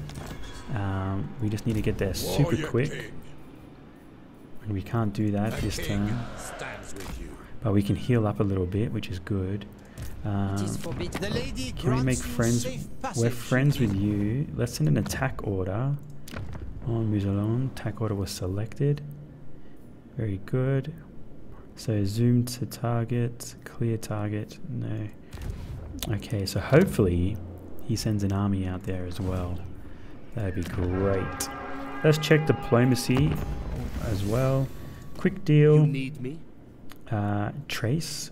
We just need to get there super quick. And we can't do that this turn. But we can heal up a little bit, which is good. Can we make friends? We're friends with you. Let's send an attack order on Mousillon. Attack order was selected. Very good. So zoom to target, clear target, no. Okay, so hopefully he sends an army out there as well. That'd be great. Let's check diplomacy as well. Quick deal. You need me? Trace.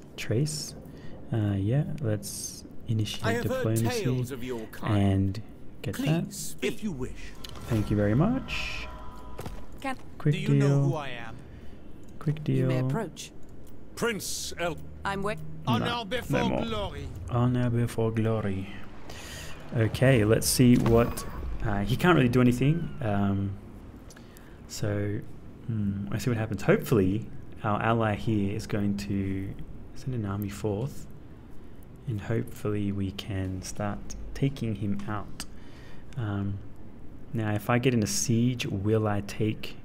Yeah, let's initiate diplomacy and get Please, that. if you wish. Thank you very much. Quick Do you deal. know who I am? Quick deal. You may approach. Prince El. I'm wet. Honor before no more. glory. Honor before glory. Okay, let's see what... he can't really do anything. So, let's see what happens. Hopefully, our ally here is going to send an army forth. And hopefully we can start taking him out. Now, if I get in a siege, will I take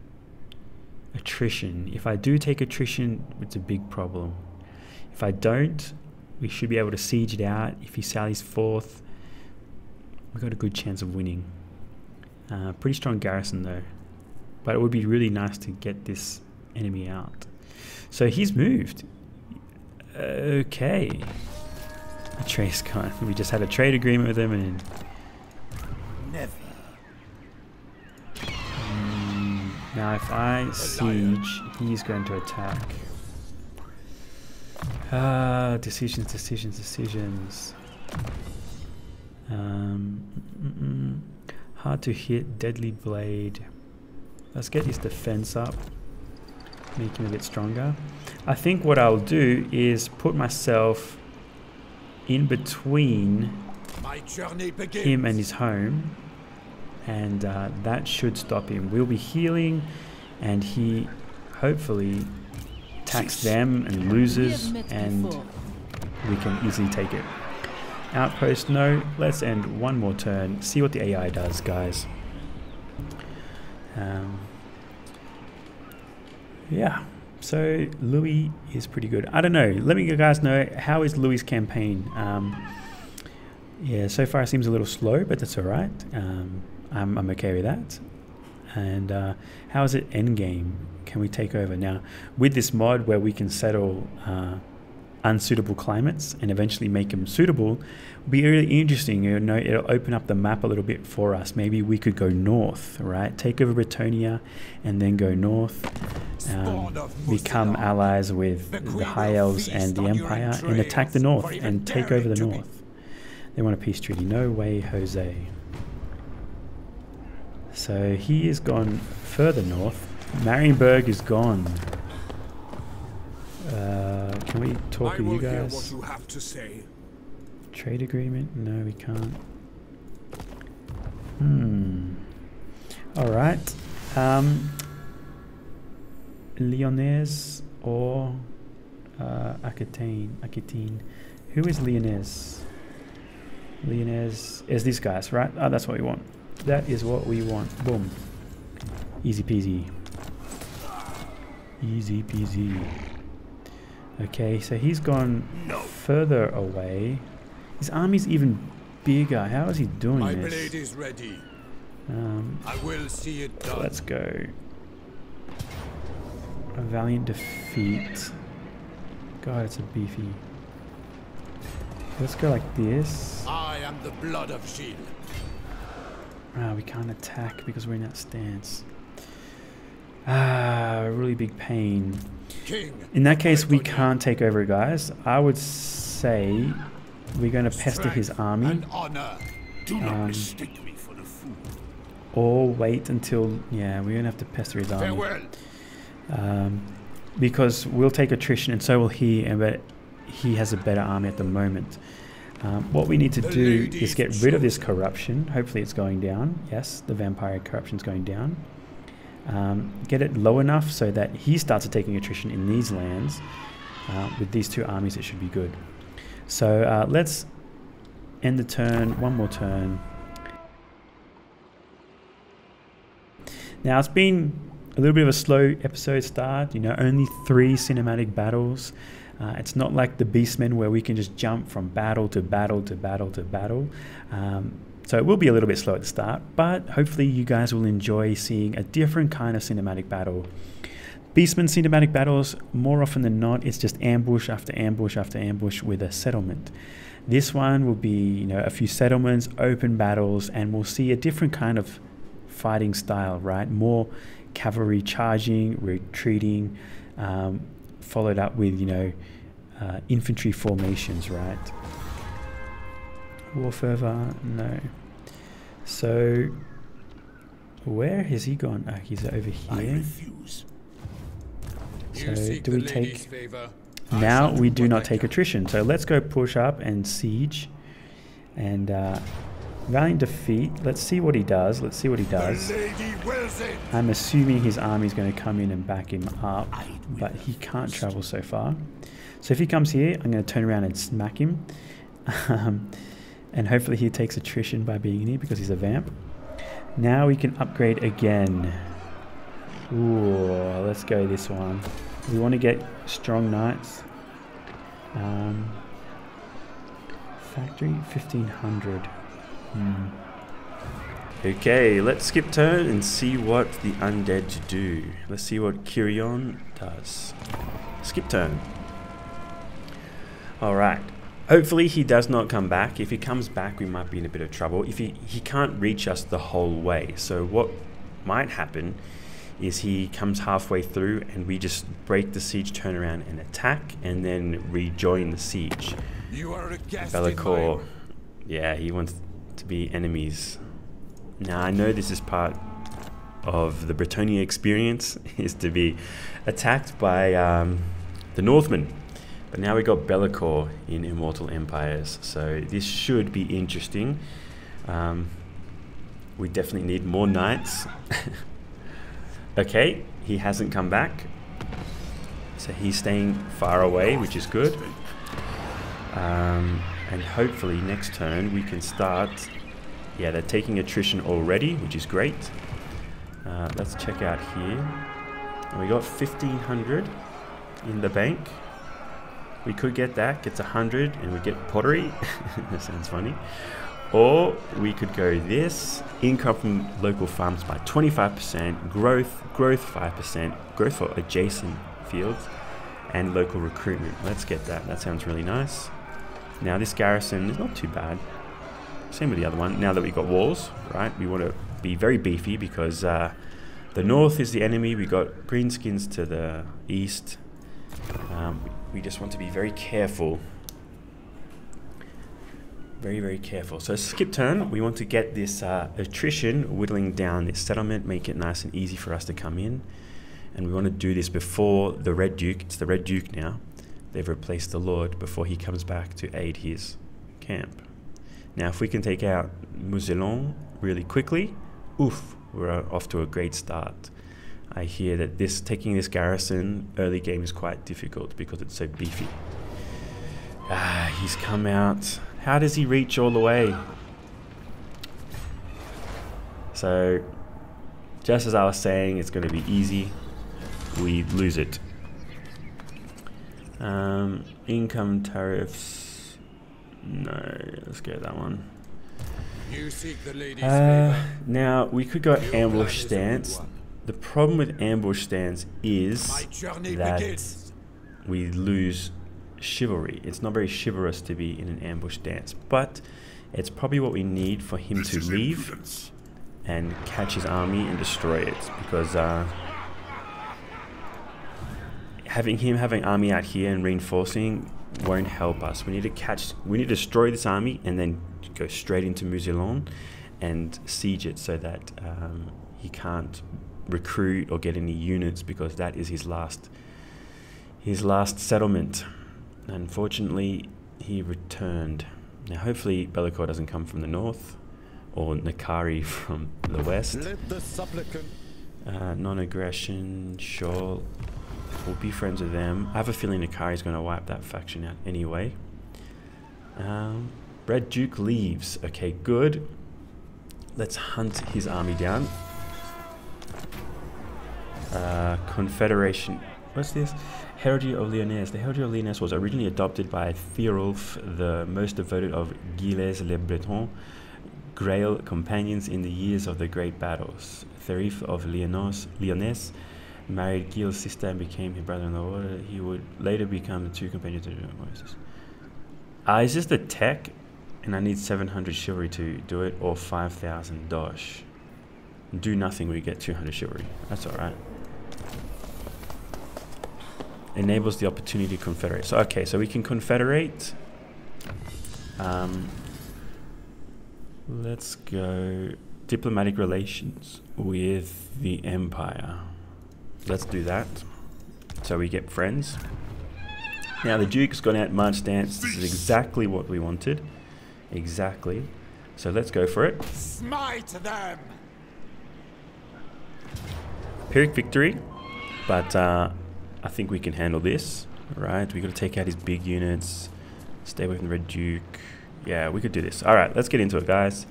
attrition? If I do take attrition, it's a big problem. If I don't, we should be able to siege it out. If he sallies forth, we've got a good chance of winning. Pretty strong garrison though. But it would be really nice to get this enemy out. So he's moved. Okay. A trace con. We just had a trade agreement with him and... Never. Now if I siege, he's going to attack. Decisions. Hard to hit, deadly blade. Let's get his defense up, make him a bit stronger. I think what I'll do is put myself in between him and his home, and that should stop him. We'll be healing, and he hopefully attacks them and loses, and we can easily take it. Outpost, no. Let's end one more turn, see what the AI does, guys. Yeah, so Louis is pretty good. I don't know, let me guys know, how is Louis' campaign? Yeah, so far it seems a little slow, but that's alright. I'm okay with that. And how is it endgame? Can we take over? Now, with this mod where we can settle unsuitable climates and eventually make them suitable, will be really interesting. You know, it'll open up the map a little bit for us. Maybe we could go north, right? Take over Bretonia and then go north, become allies with the High Elves and the Empire, and attack the north and take over the north. They want a peace treaty. No way, Jose. So he has gone further north. Marienburg is gone. Can we talk to you guys? What you have to say. Trade agreement? No, we can't. Alright. Lyonnaise or Aquitaine. Who is Lyonnaise? Lyonnaise is these guys, right? Oh, that's what we want. That is what we want. Boom. Easy peasy. Easy peasy. Okay, so he's gone further away. His army's even bigger. How is he doing this? My blade is ready. I will see it done. Let's go. A valiant defeat. God, it's a beefy. Let's go like this. I am the blood of Gilles. We can't attack because we're in that stance. Really big pain. King, in that case, we can't take over, guys. I would say we're going to pester his army. And honor. Do not mistake me for the fool. Or wait until... Yeah, we're going to have to pester his army. Farewell. Because we'll take attrition and so will he, but he has a better army at the moment. What we need to do is get rid of this corruption. Hopefully it's going down. Yes, the vampire corruption's going down. Get it low enough so that he starts taking attrition in these lands. With these two armies, it should be good. So let's end the turn. One more turn. Now it's been a little bit of a slow episode start. You know, only 3 cinematic battles. It's not like the Beastmen where we can just jump from battle to battle to battle to battle. So it will be a little bit slow at the start, but hopefully you guys will enjoy seeing a different kind of cinematic battle. Beastmen cinematic battles, more often than not, it's just ambush after ambush after ambush with a settlement. This one will be, you know, a few settlements, open battles, and we'll see a different kind of fighting style, right? More cavalry charging, retreating, followed up with, you know, infantry formations, right? War fervor, no. So where has he gone? Oh, he's over here. I refuse. So do we take... Now we do not take attrition. So let's go push up and siege. And valiant defeat. Let's see what he does. Let's see what he does. I'm assuming his army is going to come in and back him up, but he can't travel so far. So if he comes here, I'm going to turn around and smack him. And hopefully he takes attrition by being in here because he's a vamp. Now we can upgrade again. Ooh, let's go this one. We want to get strong knights. Factory 1500. Okay, let's skip turn and see what the undead do. Let's see what Kyrion does. Skip turn. Alright. Hopefully he does not come back. If he comes back, we might be in a bit of trouble. If he can't reach us the whole way. So what might happen is he comes halfway through and we just break the siege, turn around and attack, and then rejoin the siege. You are a guest Bellicor. Yeah, he wants to be enemies. Now I know this is part of the Bretonnia experience, is to be attacked by the Northmen. But now we got Bellicor in Immortal Empires, so this should be interesting. We definitely need more knights. Okay, he hasn't come back, so he's staying far away, which is good. And hopefully next turn we can start. Yeah, they're taking attrition already, which is great. Let's check out here. We got 1,500 in the bank. We could get that, gets 100, and we get pottery. That sounds funny. Or we could go this, income from local farms by 25%, growth 5%, growth for adjacent fields, and local recruitment. Let's get that. That sounds really nice. Now this garrison is not too bad. Same with the other one. Now that we've got walls, right, we want to be very beefy because the north is the enemy. We got greenskins to the east. We just want to be very careful. Very, very careful. So skip turn. We want to get this attrition whittling down this settlement, make it nice and easy for us to come in. And we want to do this before the Red Duke. It's the Red Duke now. They've replaced the Lord before he comes back to aid his camp. Now, if we can take out Mousillon really quickly, oof, we're off to a great start. I hear that taking this garrison early game is quite difficult because it's so beefy. He's come out. How does he reach all the way? So, just as I was saying, it's going to be easy. We lose it. Income tariffs. No, let's go that one. You seek the lady's favor. Now, we could go ambush stance. The problem with ambush stance is that we lose chivalry. It's not very chivalrous to be in an ambush stance, but it's probably what we need for him to leave and catch his army and destroy it, because having army out here and reinforcing won't help us. We need to destroy this army and then go straight into Mousillon and siege it so that he can't recruit or get any units, because that is his last settlement. Unfortunately, he returned. Now hopefully Bellicor doesn't come from the north, or Nakari from the west. Non-aggression, sure, we'll be friends with them. I have a feeling Nakari's going to wipe that faction out anyway. Red Duke leaves. Okay, good. Let's hunt his army down. Confederation. What's this? Heraldry of Lyonesse. The Heraldry of Lyonesse was originally adopted by Theorulf, the most devoted of Gilles les Bretons, Grail companions in the years of the great battles. Theorulf of Lyonesse married Gilles' sister and became his brother-in-law. He would later become the two companions of Moses. Is this the tech? And I need 700 chivalry to do it, or 5,000 dosh. Do nothing, we get 200 chivalry. That's alright. Enables the opportunity to confederate. So okay, so we can confederate. Let's go diplomatic relations with the Empire. Let's do that. So we get friends. Now the Duke's gone out march stance. This is exactly what we wanted. Exactly. So let's go for it. Smite them. Pyrrhic victory, but I think we can handle this. Right, we got to take out his big units. Stay away from the Red Duke. Yeah, we could do this. All right, let's get into it, guys.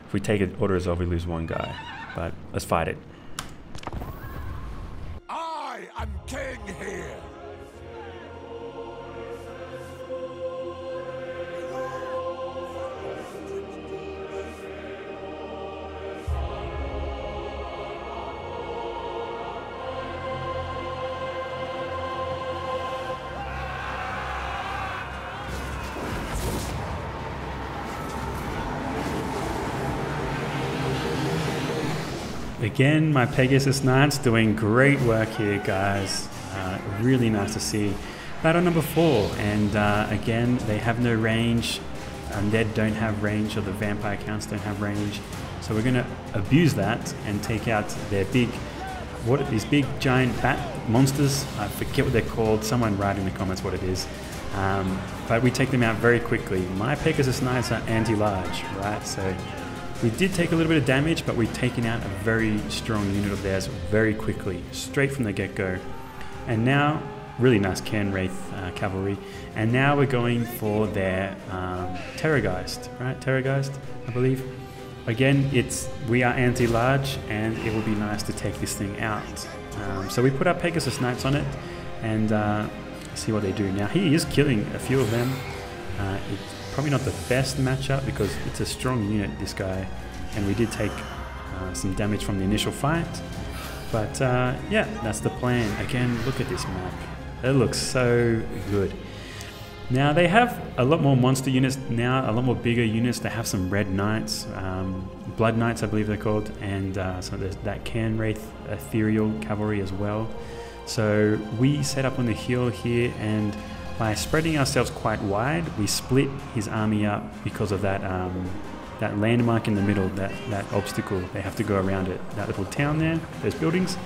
If we take an auto resolve, we lose one guy, but let's fight it. I am king here. Again, my Pegasus Knights doing great work here, guys. Really nice to see. Battle number 4, and again, they have no range. Undead don't have range, or the vampire counts don't have range. So we're going to abuse that and take out their big, these big giant bat monsters. I forget what they're called. Someone write in the comments what it is. But we take them out very quickly. My Pegasus Knights are anti-large, right? So we did take a little bit of damage, but we've taken out a very strong unit of theirs very quickly, straight from the get-go. And now, really nice Cairn Wraith cavalry. And now we're going for their Terrorgeist, right? Terrorgeist, I believe. Again, we are anti-large, and it will be nice to take this thing out. So we put our Pegasus Knights on it, and see what they do. Now he is killing a few of them. It's probably not the best matchup because it's a strong unit, this guy, and we did take some damage from the initial fight. But yeah, that's the plan. Again, look at this map. It looks so good. Now they have a lot more monster units now, a lot more bigger units. They have some Red Knights, Blood Knights I believe they're called, and so there's that Cairn Wraith Ethereal Cavalry as well. So we set up on the hill here, and by spreading ourselves quite wide, we split his army up because of that that landmark in the middle, that obstacle. They have to go around it, that little town there, those buildings.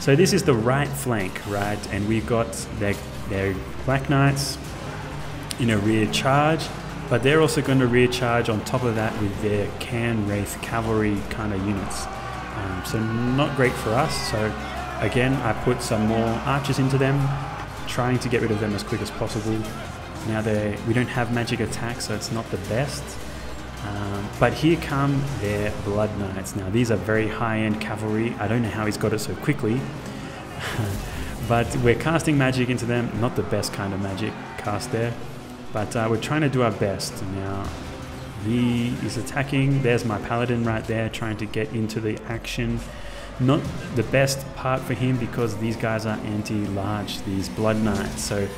So this is the right flank, right? And we've got their Black Knights in a rear charge, but they're also going to rear charge on top of that with their Cairn Wraith cavalry kind of units. So not great for us. So again, I put some more archers into them, trying to get rid of them as quick as possible. Now we don't have magic attack, so it's not the best. But here come their Blood Knights. Now these are very high-end cavalry. I don't know how he's got it so quickly. But we're casting magic into them. Not the best kind of magic cast there. But we're trying to do our best. Now he is attacking. There's my Paladin right there, trying to get into the action. Not the best part for him because these guys are anti-large, these Blood Knights. So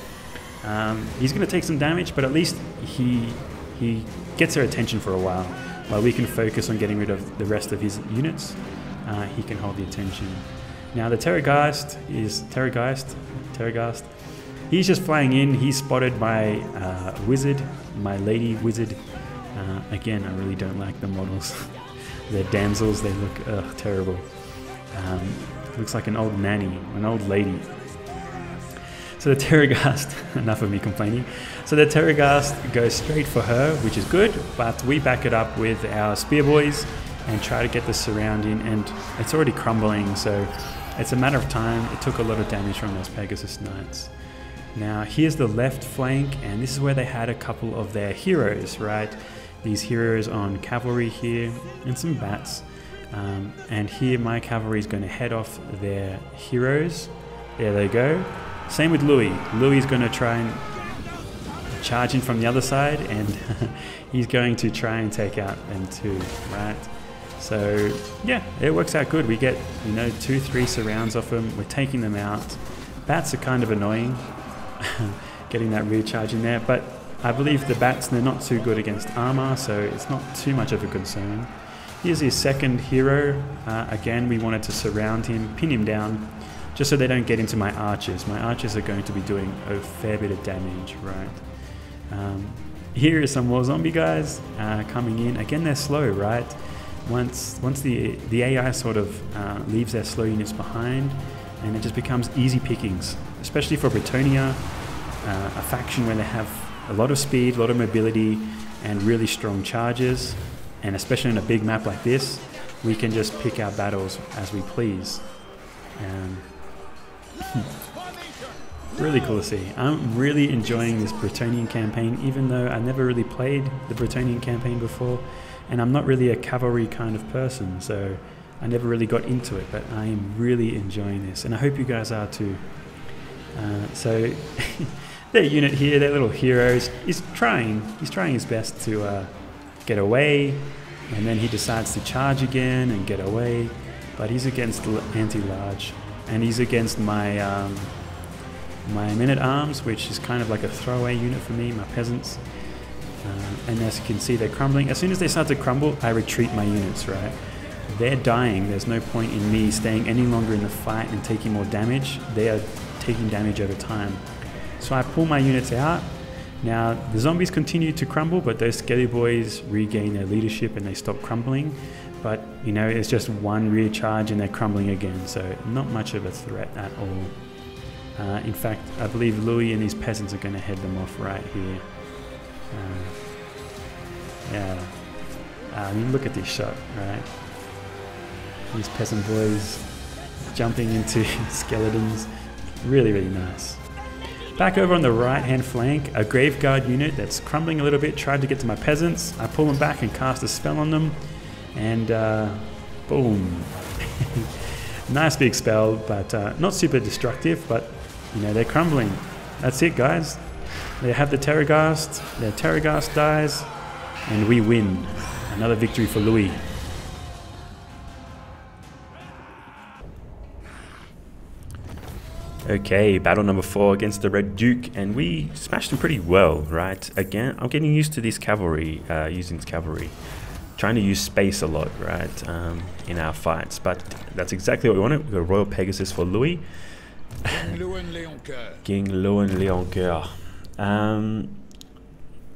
he's going to take some damage, but at least he gets their attention for a while we can focus on getting rid of the rest of his units. He can hold the attention. Now the Terrorgeist. He's just flying in. He's spotted by Wizard, my Lady Wizard. Again, I really don't like the models. They're damsels. They look terrible. Looks like an old nanny, an old lady. So the Terrorgeist, enough of me complaining. So the Terrorgeist goes straight for her, which is good, but we back it up with our Spear Boys and try to get the surround in, and it's already crumbling, so it's a matter of time. It took a lot of damage from those Pegasus Knights. Now here's the left flank, and this is where they had a couple of their heroes, right? These heroes on cavalry here, and some bats. And here my cavalry is going to head off their heroes. There they go. Same with Louis. Louis is going to try and charge in from the other side, and he's going to try and take out them too, right? So yeah, it works out good. We get 2-3 surrounds off them. We're taking them out. Bats are kind of annoying, getting that rear charge in there, but I believe the bats, they're not too good against armor, so it's not too much of a concern. Here's his second hero. Again, we wanted to surround him, pin him down, just so they don't get into my archers. My archers are going to be doing a fair bit of damage, right? Here is some more zombie guys coming in. Again, they're slow, right? Once the AI sort of leaves their slow units behind, and it just becomes easy pickings, especially for Bretonnia, a faction where they have a lot of speed, a lot of mobility, and really strong charges. And especially in a big map like this, we can just pick our battles as we please. Really cool to see. I'm really enjoying this Bretonnian campaign, even though I never really played the Bretonnian campaign before, and I'm not really a cavalry kind of person, so I never really got into it, but I am really enjoying this, and I hope you guys are too. So their unit here, their little heroes, he's trying his best to get away, and then he decides to charge again and get away, but he's against anti-large, and he's against my my men-at-arms, which is kind of like a throwaway unit for me, my peasants. And as you can see, they're crumbling. As soon as they start to crumble, I retreat my units, right? they're dying. There's no point in me staying any longer in the fight and taking more damage. They are taking damage over time. So I pull my units out. Now the zombies continue to crumble, but those skelly boys regain their leadership and they stop crumbling. But you know, it's just one rear charge and they're crumbling again, so not much of a threat at all. In fact, I believe Louen and his peasants are going to head them off right here. Yeah, I mean, look at this shot, right? These peasant boys jumping into skeletons. Really, really nice. Back over on the right hand flank, a Graveguard unit that's crumbling a little bit tried to get to my peasants. I pull them back and cast a spell on them, and boom. Nice big spell, but not super destructive, but you know, they're crumbling. That's it, guys. They have the Terrorghast, their Terrorghast dies, and we win. Another victory for Louen. Okay, battle number 4 against the Red Duke, and we smashed them pretty well, right? Again, I'm getting used to this cavalry, using this cavalry. Trying to use space a lot, right, in our fights, but that's exactly what we wanted. We've got a Royal Pegasus for Louen. King Louen Leoncoeur.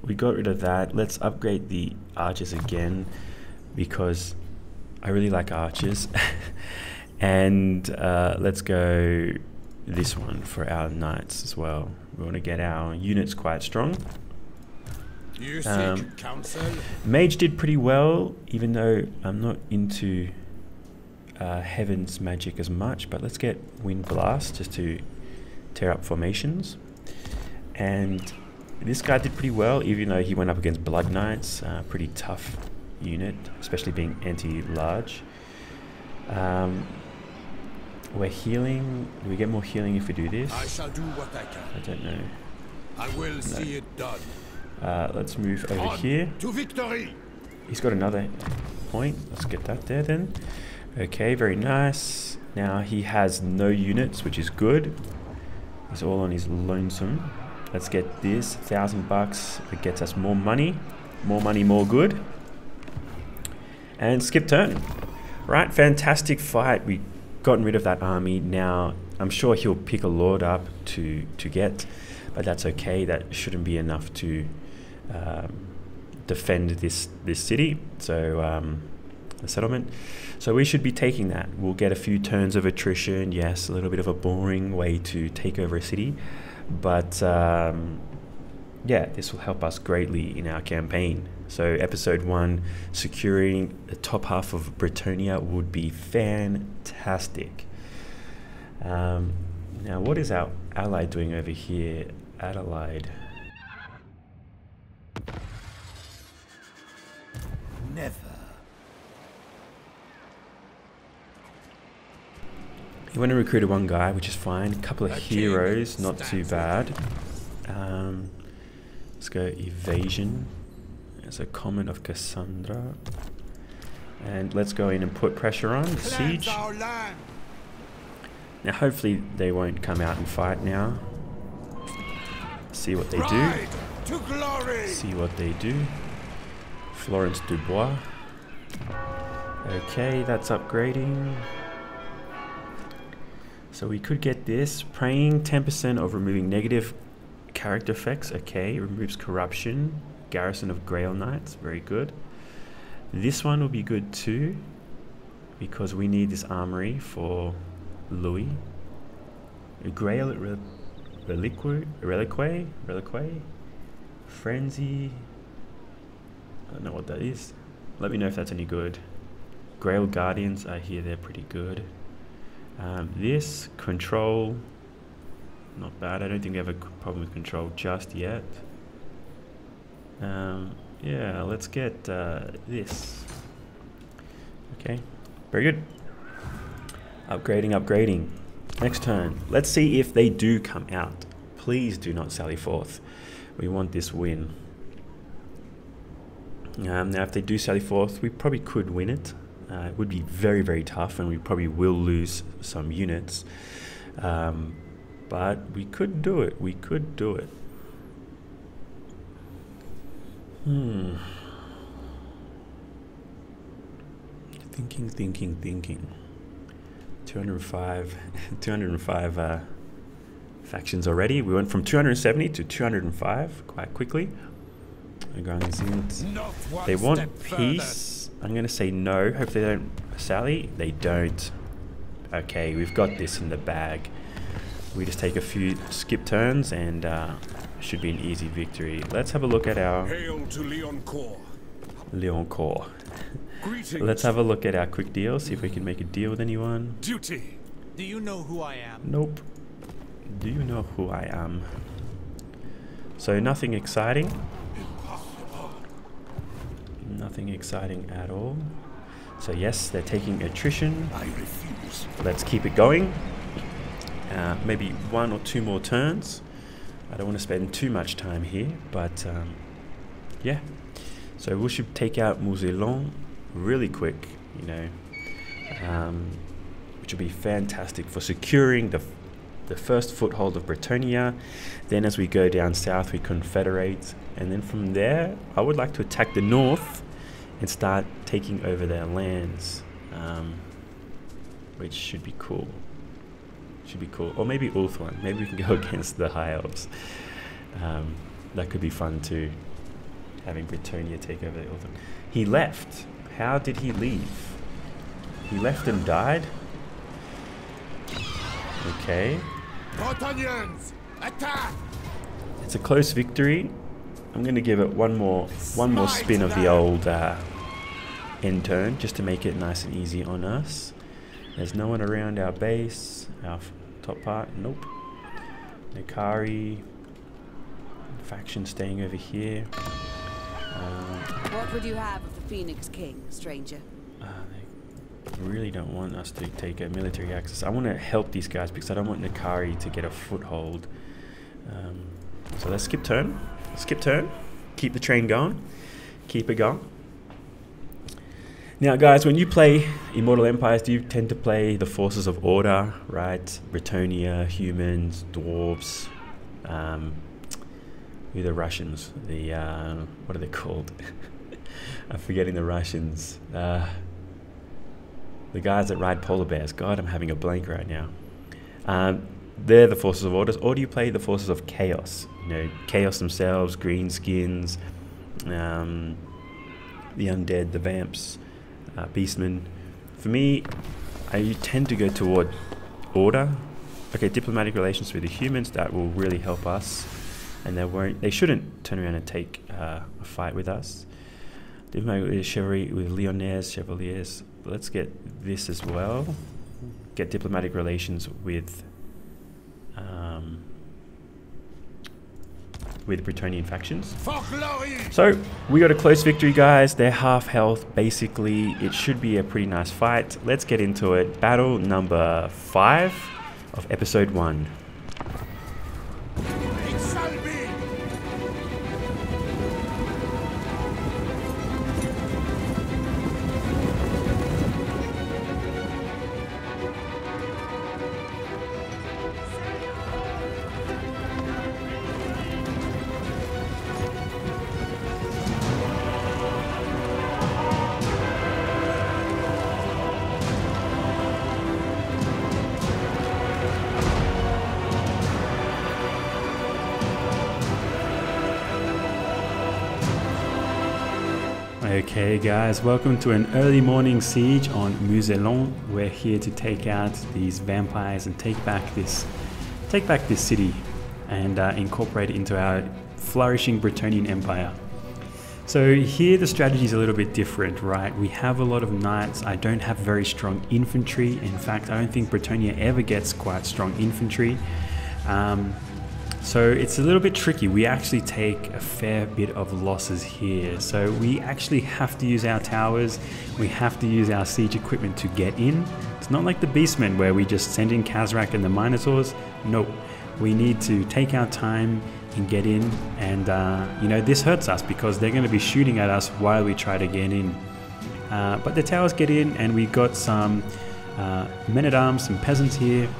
We got rid of that. Let's upgrade the archers again, because I really like archers. And let's go this one for our knights as well. We want to get our units quite strong. Mage did pretty well, even though I'm not into Heaven's magic as much, but let's get Wind Blast just to tear up formations. And this guy did pretty well, even though he went up against Blood Knights. Pretty tough unit, especially being anti-large. We're healing. Do we get more healing if we do this? I shall do what I can. I don't know. I will see it done. Let's move over here. To victory. He's got another point. Let's get that there then. Okay, very nice. Now he has no units, which is good. He's all on his lonesome. Let's get this $1,000. It gets us more money. More money, more good. And skip turn. Right, fantastic fight. We gotten rid of that army. Now I'm sure he'll pick a lord up to get, but that's okay. That shouldn't be enough to defend this city. So the settlement. So we should be taking that. We'll get a few turns of attrition. Yes, a little bit of a boring way to take over a city, but yeah, this will help us greatly in our campaign. So episode 1, securing the top half of Britannia would be fantastic. Now what is our ally doing over here? Adelaide. Never. You want to recruit one guy, which is fine. A couple of heroes, not too bad. Let's go evasion. There's a comment of Cassandra. And let's go in and put pressure on the siege. Now hopefully they won't come out and fight now. See what they do. See what they do. Florence Dubois. Okay, that's upgrading. So we could get this. Praying 10% of removing negative character effects. Okay, removes corruption. Garrison of Grail Knights. Very good. This one will be good too, because we need this armory for Louen. Grail Reliquae? Frenzy. I don't know what that is. Let me know if that's any good. Grail Guardians, I hear they're pretty good. This, Control, not bad. I don't think we have a problem with Control just yet. Yeah, let's get this. Okay, very good. Upgrading. Next turn. Let's see if they do come out. Please do not sally forth. We want this win. Now if they do sally forth, we probably could win it. It would be very, very tough, and we probably will lose some units. But we could do it. We could do it. Thinking. 205 factions already. We went from 270 to 205 quite quickly. They want peace. I'm going to say no. Hope they don't sally. They don't. Okay, we've got this in the bag. We just take a few skip turns and should be an easy victory. Let's have a look at our Hail to Leoncourt. Greetings. Let's have a look at our quick deal, see if we can make a deal with anyone. Duty. Do you know who I am? Nope. Do you know who I am? So nothing exciting. Nothing exciting at all. So yes, they're taking attrition. I refuse. Let's keep it going. Maybe 1 or 2 more turns. I don't want to spend too much time here, but yeah. So we should take out Mousillon really quick, you know, which will be fantastic for securing the first foothold of Bretonnia. Then as we go down south, we confederate, and then from there, I would like to attack the north and start taking over their lands, which should be cool. Or maybe Ulthuan. Maybe we can go against the High Elves. That could be fun too, having Bretonnia take over the Ulthuan. He left. How did he leave? He left and died? Okay. Bretonians, attack! It's a close victory. I'm going to give it one more spin of the old end turn, just to make it nice and easy on us. There's no one around our base, our top part. Nope. Nekari faction staying over here. What would you have of the Phoenix King, stranger? They really don't want us to take a military access. I want to help these guys because I don't want Nekari to get a foothold. So let's skip turn. Keep the train going. Keep it going. Now guys, when you play Immortal Empires, do you tend to play the forces of order, right? Bretonnia, humans, dwarves, who are the Russians? The, what are they called? I'm forgetting the Russians. The guys that ride polar bears. God, I'm having a blank right now. They're the forces of orders. Or do you play the forces of chaos? You know, chaos themselves, greenskins, the undead, the vamps, beastmen. For me, I tend to go toward order. Okay, diplomatic relations with the humans, that will really help us. And they shouldn't turn around and take a fight with us. Diplomatic chivalry with Lyonnais, Chevaliers. Let's get this as well. Get diplomatic relations with Bretonnian factions. So we got a close victory, guys. They're half health. Basically, it should be a pretty nice fight. Let's get into it. Battle number 5 of episode 1. Okay guys, welcome to an early morning siege on Mousillon. We're here to take out these vampires and take back this city and incorporate it into our flourishing Bretonnian empire. So here the strategy is a little bit different, right? We have a lot of knights. I don't have very strong infantry. In fact, I don't think Bretonnia ever gets quite strong infantry. So it's a little bit tricky. We actually take a fair bit of losses here. So we actually have to use our towers. We have to use our siege equipment to get in. It's not like the Beastmen where we just send in Khazrak and the Minotaurs. No, we need to take our time and get in. And you know, this hurts us because they're going to be shooting at us while we try to get in. But the towers get in, and we got some men-at-arms, some peasants here.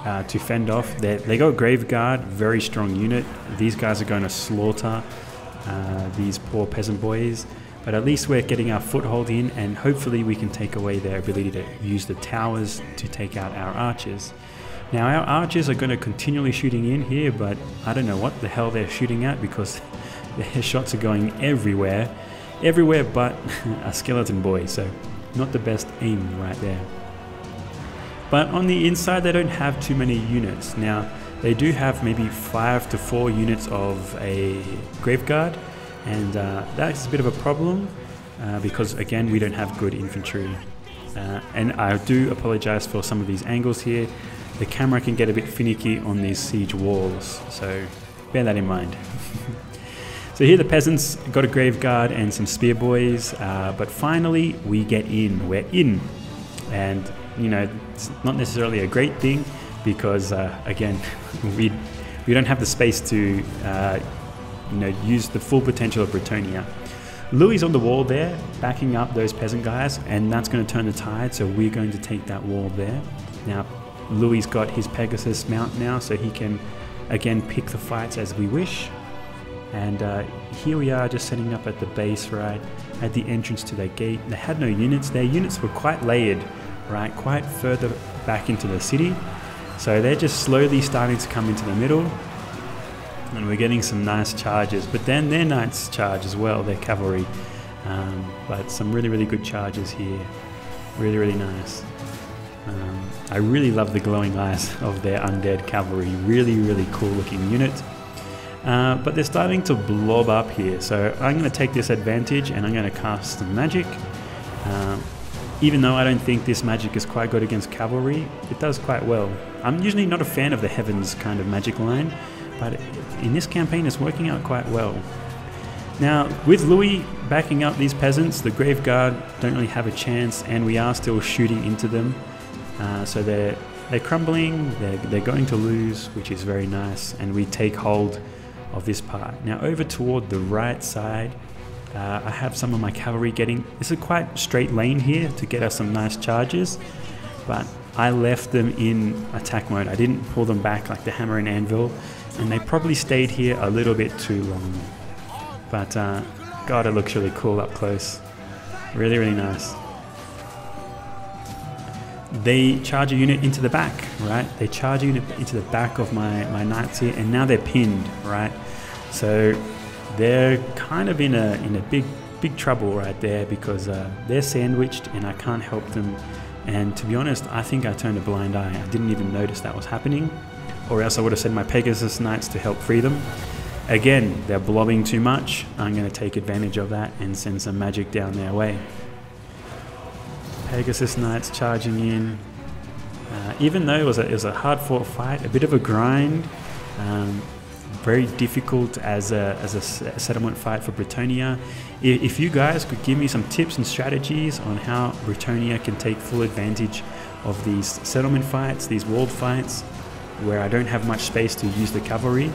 To fend off. They got Grave Guard, very strong unit. These guys are going to slaughter these poor peasant boys. But at least we're getting our foothold in, and hopefully we can take away their ability to use the towers to take out our archers. Now our archers are going to continually shooting in here, but I don't know what the hell they're shooting at, because their shots are going everywhere but a skeleton boy, so not the best aim right there. But on the inside they don't have too many units. Now they do have maybe 5 to 4 units of a graveguard, and that's a bit of a problem because again we don't have good infantry. And I do apologize for some of these angles here. The camera can get a bit finicky on these siege walls, so bear that in mind. So here the peasants got a graveguard and some spear boys, but finally we get in. We're in, and you know, it's not necessarily a great thing because again we don't have the space to you know, use the full potential of Bretonnia. Louis on the wall there, backing up those peasant guys, and that's going to turn the tide, so we're going to take that wall there. Now Louis got his Pegasus mount now, so he can again pick the fights as we wish. And here we are, just setting up at the base, right at the entrance to their gate. They had no units. Their units were quite layered, right, quite further back into the city. So they're just slowly starting to come into the middle, and we're getting some nice charges. But then their knights charge as well, their cavalry. But some really good charges here. Really nice. I really love the glowing eyes of their undead cavalry. Really cool looking unit. But they're starting to blob up here, so I'm going to take this advantage and I'm going to cast some magic. Even though I don't think this magic is quite good against cavalry, it does quite well. I'm usually not a fan of the heavens kind of magic line, but in this campaign it's working out quite well. Now with Louis backing up these peasants, the graveguard don't really have a chance, and we are still shooting into them. So they're crumbling, they're going to lose, which is very nice, and we take hold of this part. Now over toward the right side, I have some of my cavalry getting, this is quite straight lane here to get us some nice charges, but I left them in attack mode. I didn't pull them back like the hammer and anvil, and they probably stayed here a little bit too long. But God, it looks really cool up close. Really nice. They charge a unit into the back, right? They charge a unit into the back of my knights here, and now they're pinned, right? So they're kind of in a big trouble right there, because they're sandwiched and I can't help them. And to be honest, I think I turned a blind eye. I didn't even notice that was happening, or else I would have sent my Pegasus Knights to help free them. Again, they're blobbing too much. I'm going to take advantage of that and send some magic down their way. Pegasus Knights charging in. Even though it was a hard fought fight, a bit of a grind, very difficult as a settlement fight for Bretonnia. If you guys could give me some tips and strategies on how Bretonnia can take full advantage of these settlement fights, these walled fights, where I don't have much space to use the cavalry,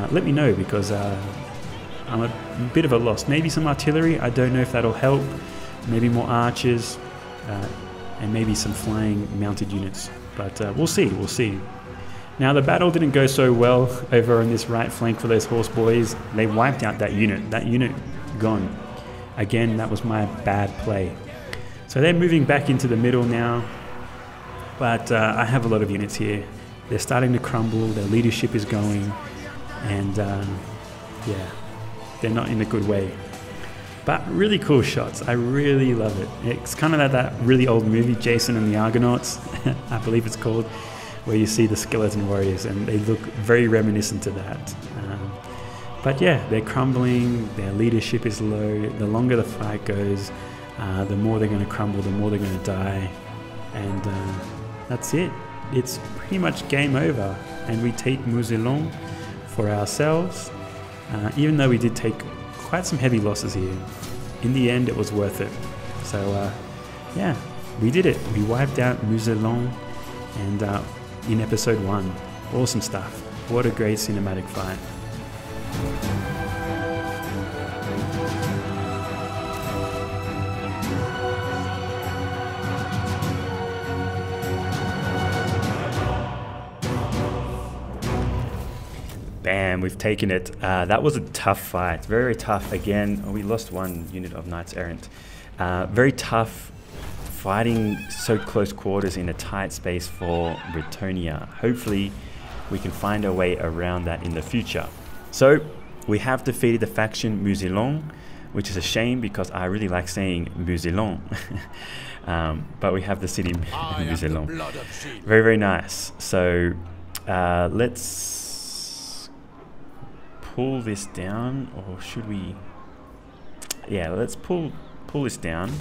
let me know, because I'm a bit of a loss. Maybe some artillery, I don't know if that'll help. Maybe more archers. And maybe some flying mounted units, but we'll see. Now the battle didn't go so well over on this right flank for those horse boys. They wiped out that unit gone. Again, that was my bad play. So they're moving back into the middle now, but I have a lot of units here. They're starting to crumble, their leadership is going, and yeah, they're not in a good way. But really cool shots. I really love it. It's kind of like that really old movie, Jason and the Argonauts, I believe it's called, where you see the skeleton warriors, and they look very reminiscent to that. But yeah, they're crumbling, their leadership is low. The longer the fight goes, the more they're going to crumble, the more they're going to die. And that's it. It's pretty much game over. And we take Mousillon for ourselves, even though we did take quite some heavy losses here. In the end, it was worth it. So yeah, we did it. We wiped out Mousillon, and in episode 1, awesome stuff. What a great cinematic fight. Bam, we've taken it. That was a tough fight. Very, very tough. Again, we lost one unit of Knights Errant. Very tough fighting so close quarters in a tight space for Bretonnia. Hopefully, we can find a way around that in the future. So, we have defeated the faction Musilon, which is a shame because I really like saying Musilon. But we have the city Musilon. Very, very nice. So, let's pull this down, or should we? Yeah, let's pull this down.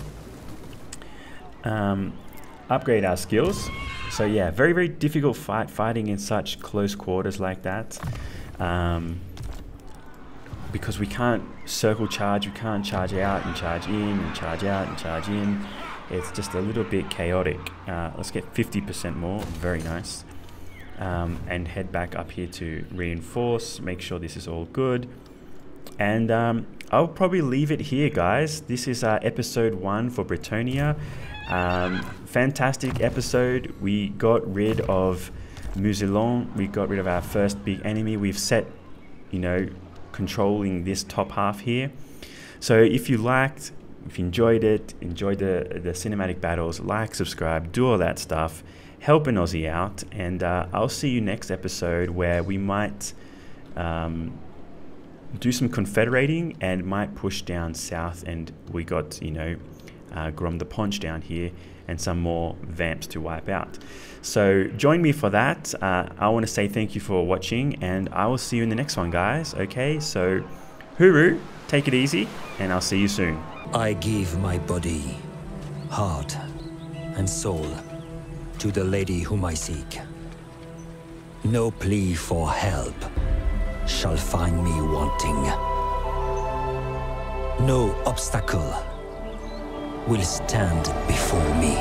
Upgrade our skills. So yeah, very, very difficult fighting in such close quarters like that, because we can't circle charge, we can't charge out and charge in and charge out and charge in. It's just a little bit chaotic. Let's get 50% more. Very nice. And head back up here to reinforce, make sure this is all good. And I'll probably leave it here, guys. This is episode 1 for Bretonnia. Fantastic episode. We got rid of Musilon. We got rid of our first big enemy. We've set, you know, controlling this top half here. So if you liked, if you enjoyed it, enjoyed the cinematic battles, like, subscribe, do all that stuff. Help an Aussie out, and I'll see you next episode where we might do some confederating and might push down south, and we got, you know, Grom the Paunch down here and some more vamps to wipe out. So join me for that. I want to say thank you for watching, and I will see you in the next one, guys. Okay, so hooroo, take it easy, and I'll see you soon. I give my body, heart, and soul to the lady whom I seek. No plea for help shall find me wanting. No obstacle will stand before me.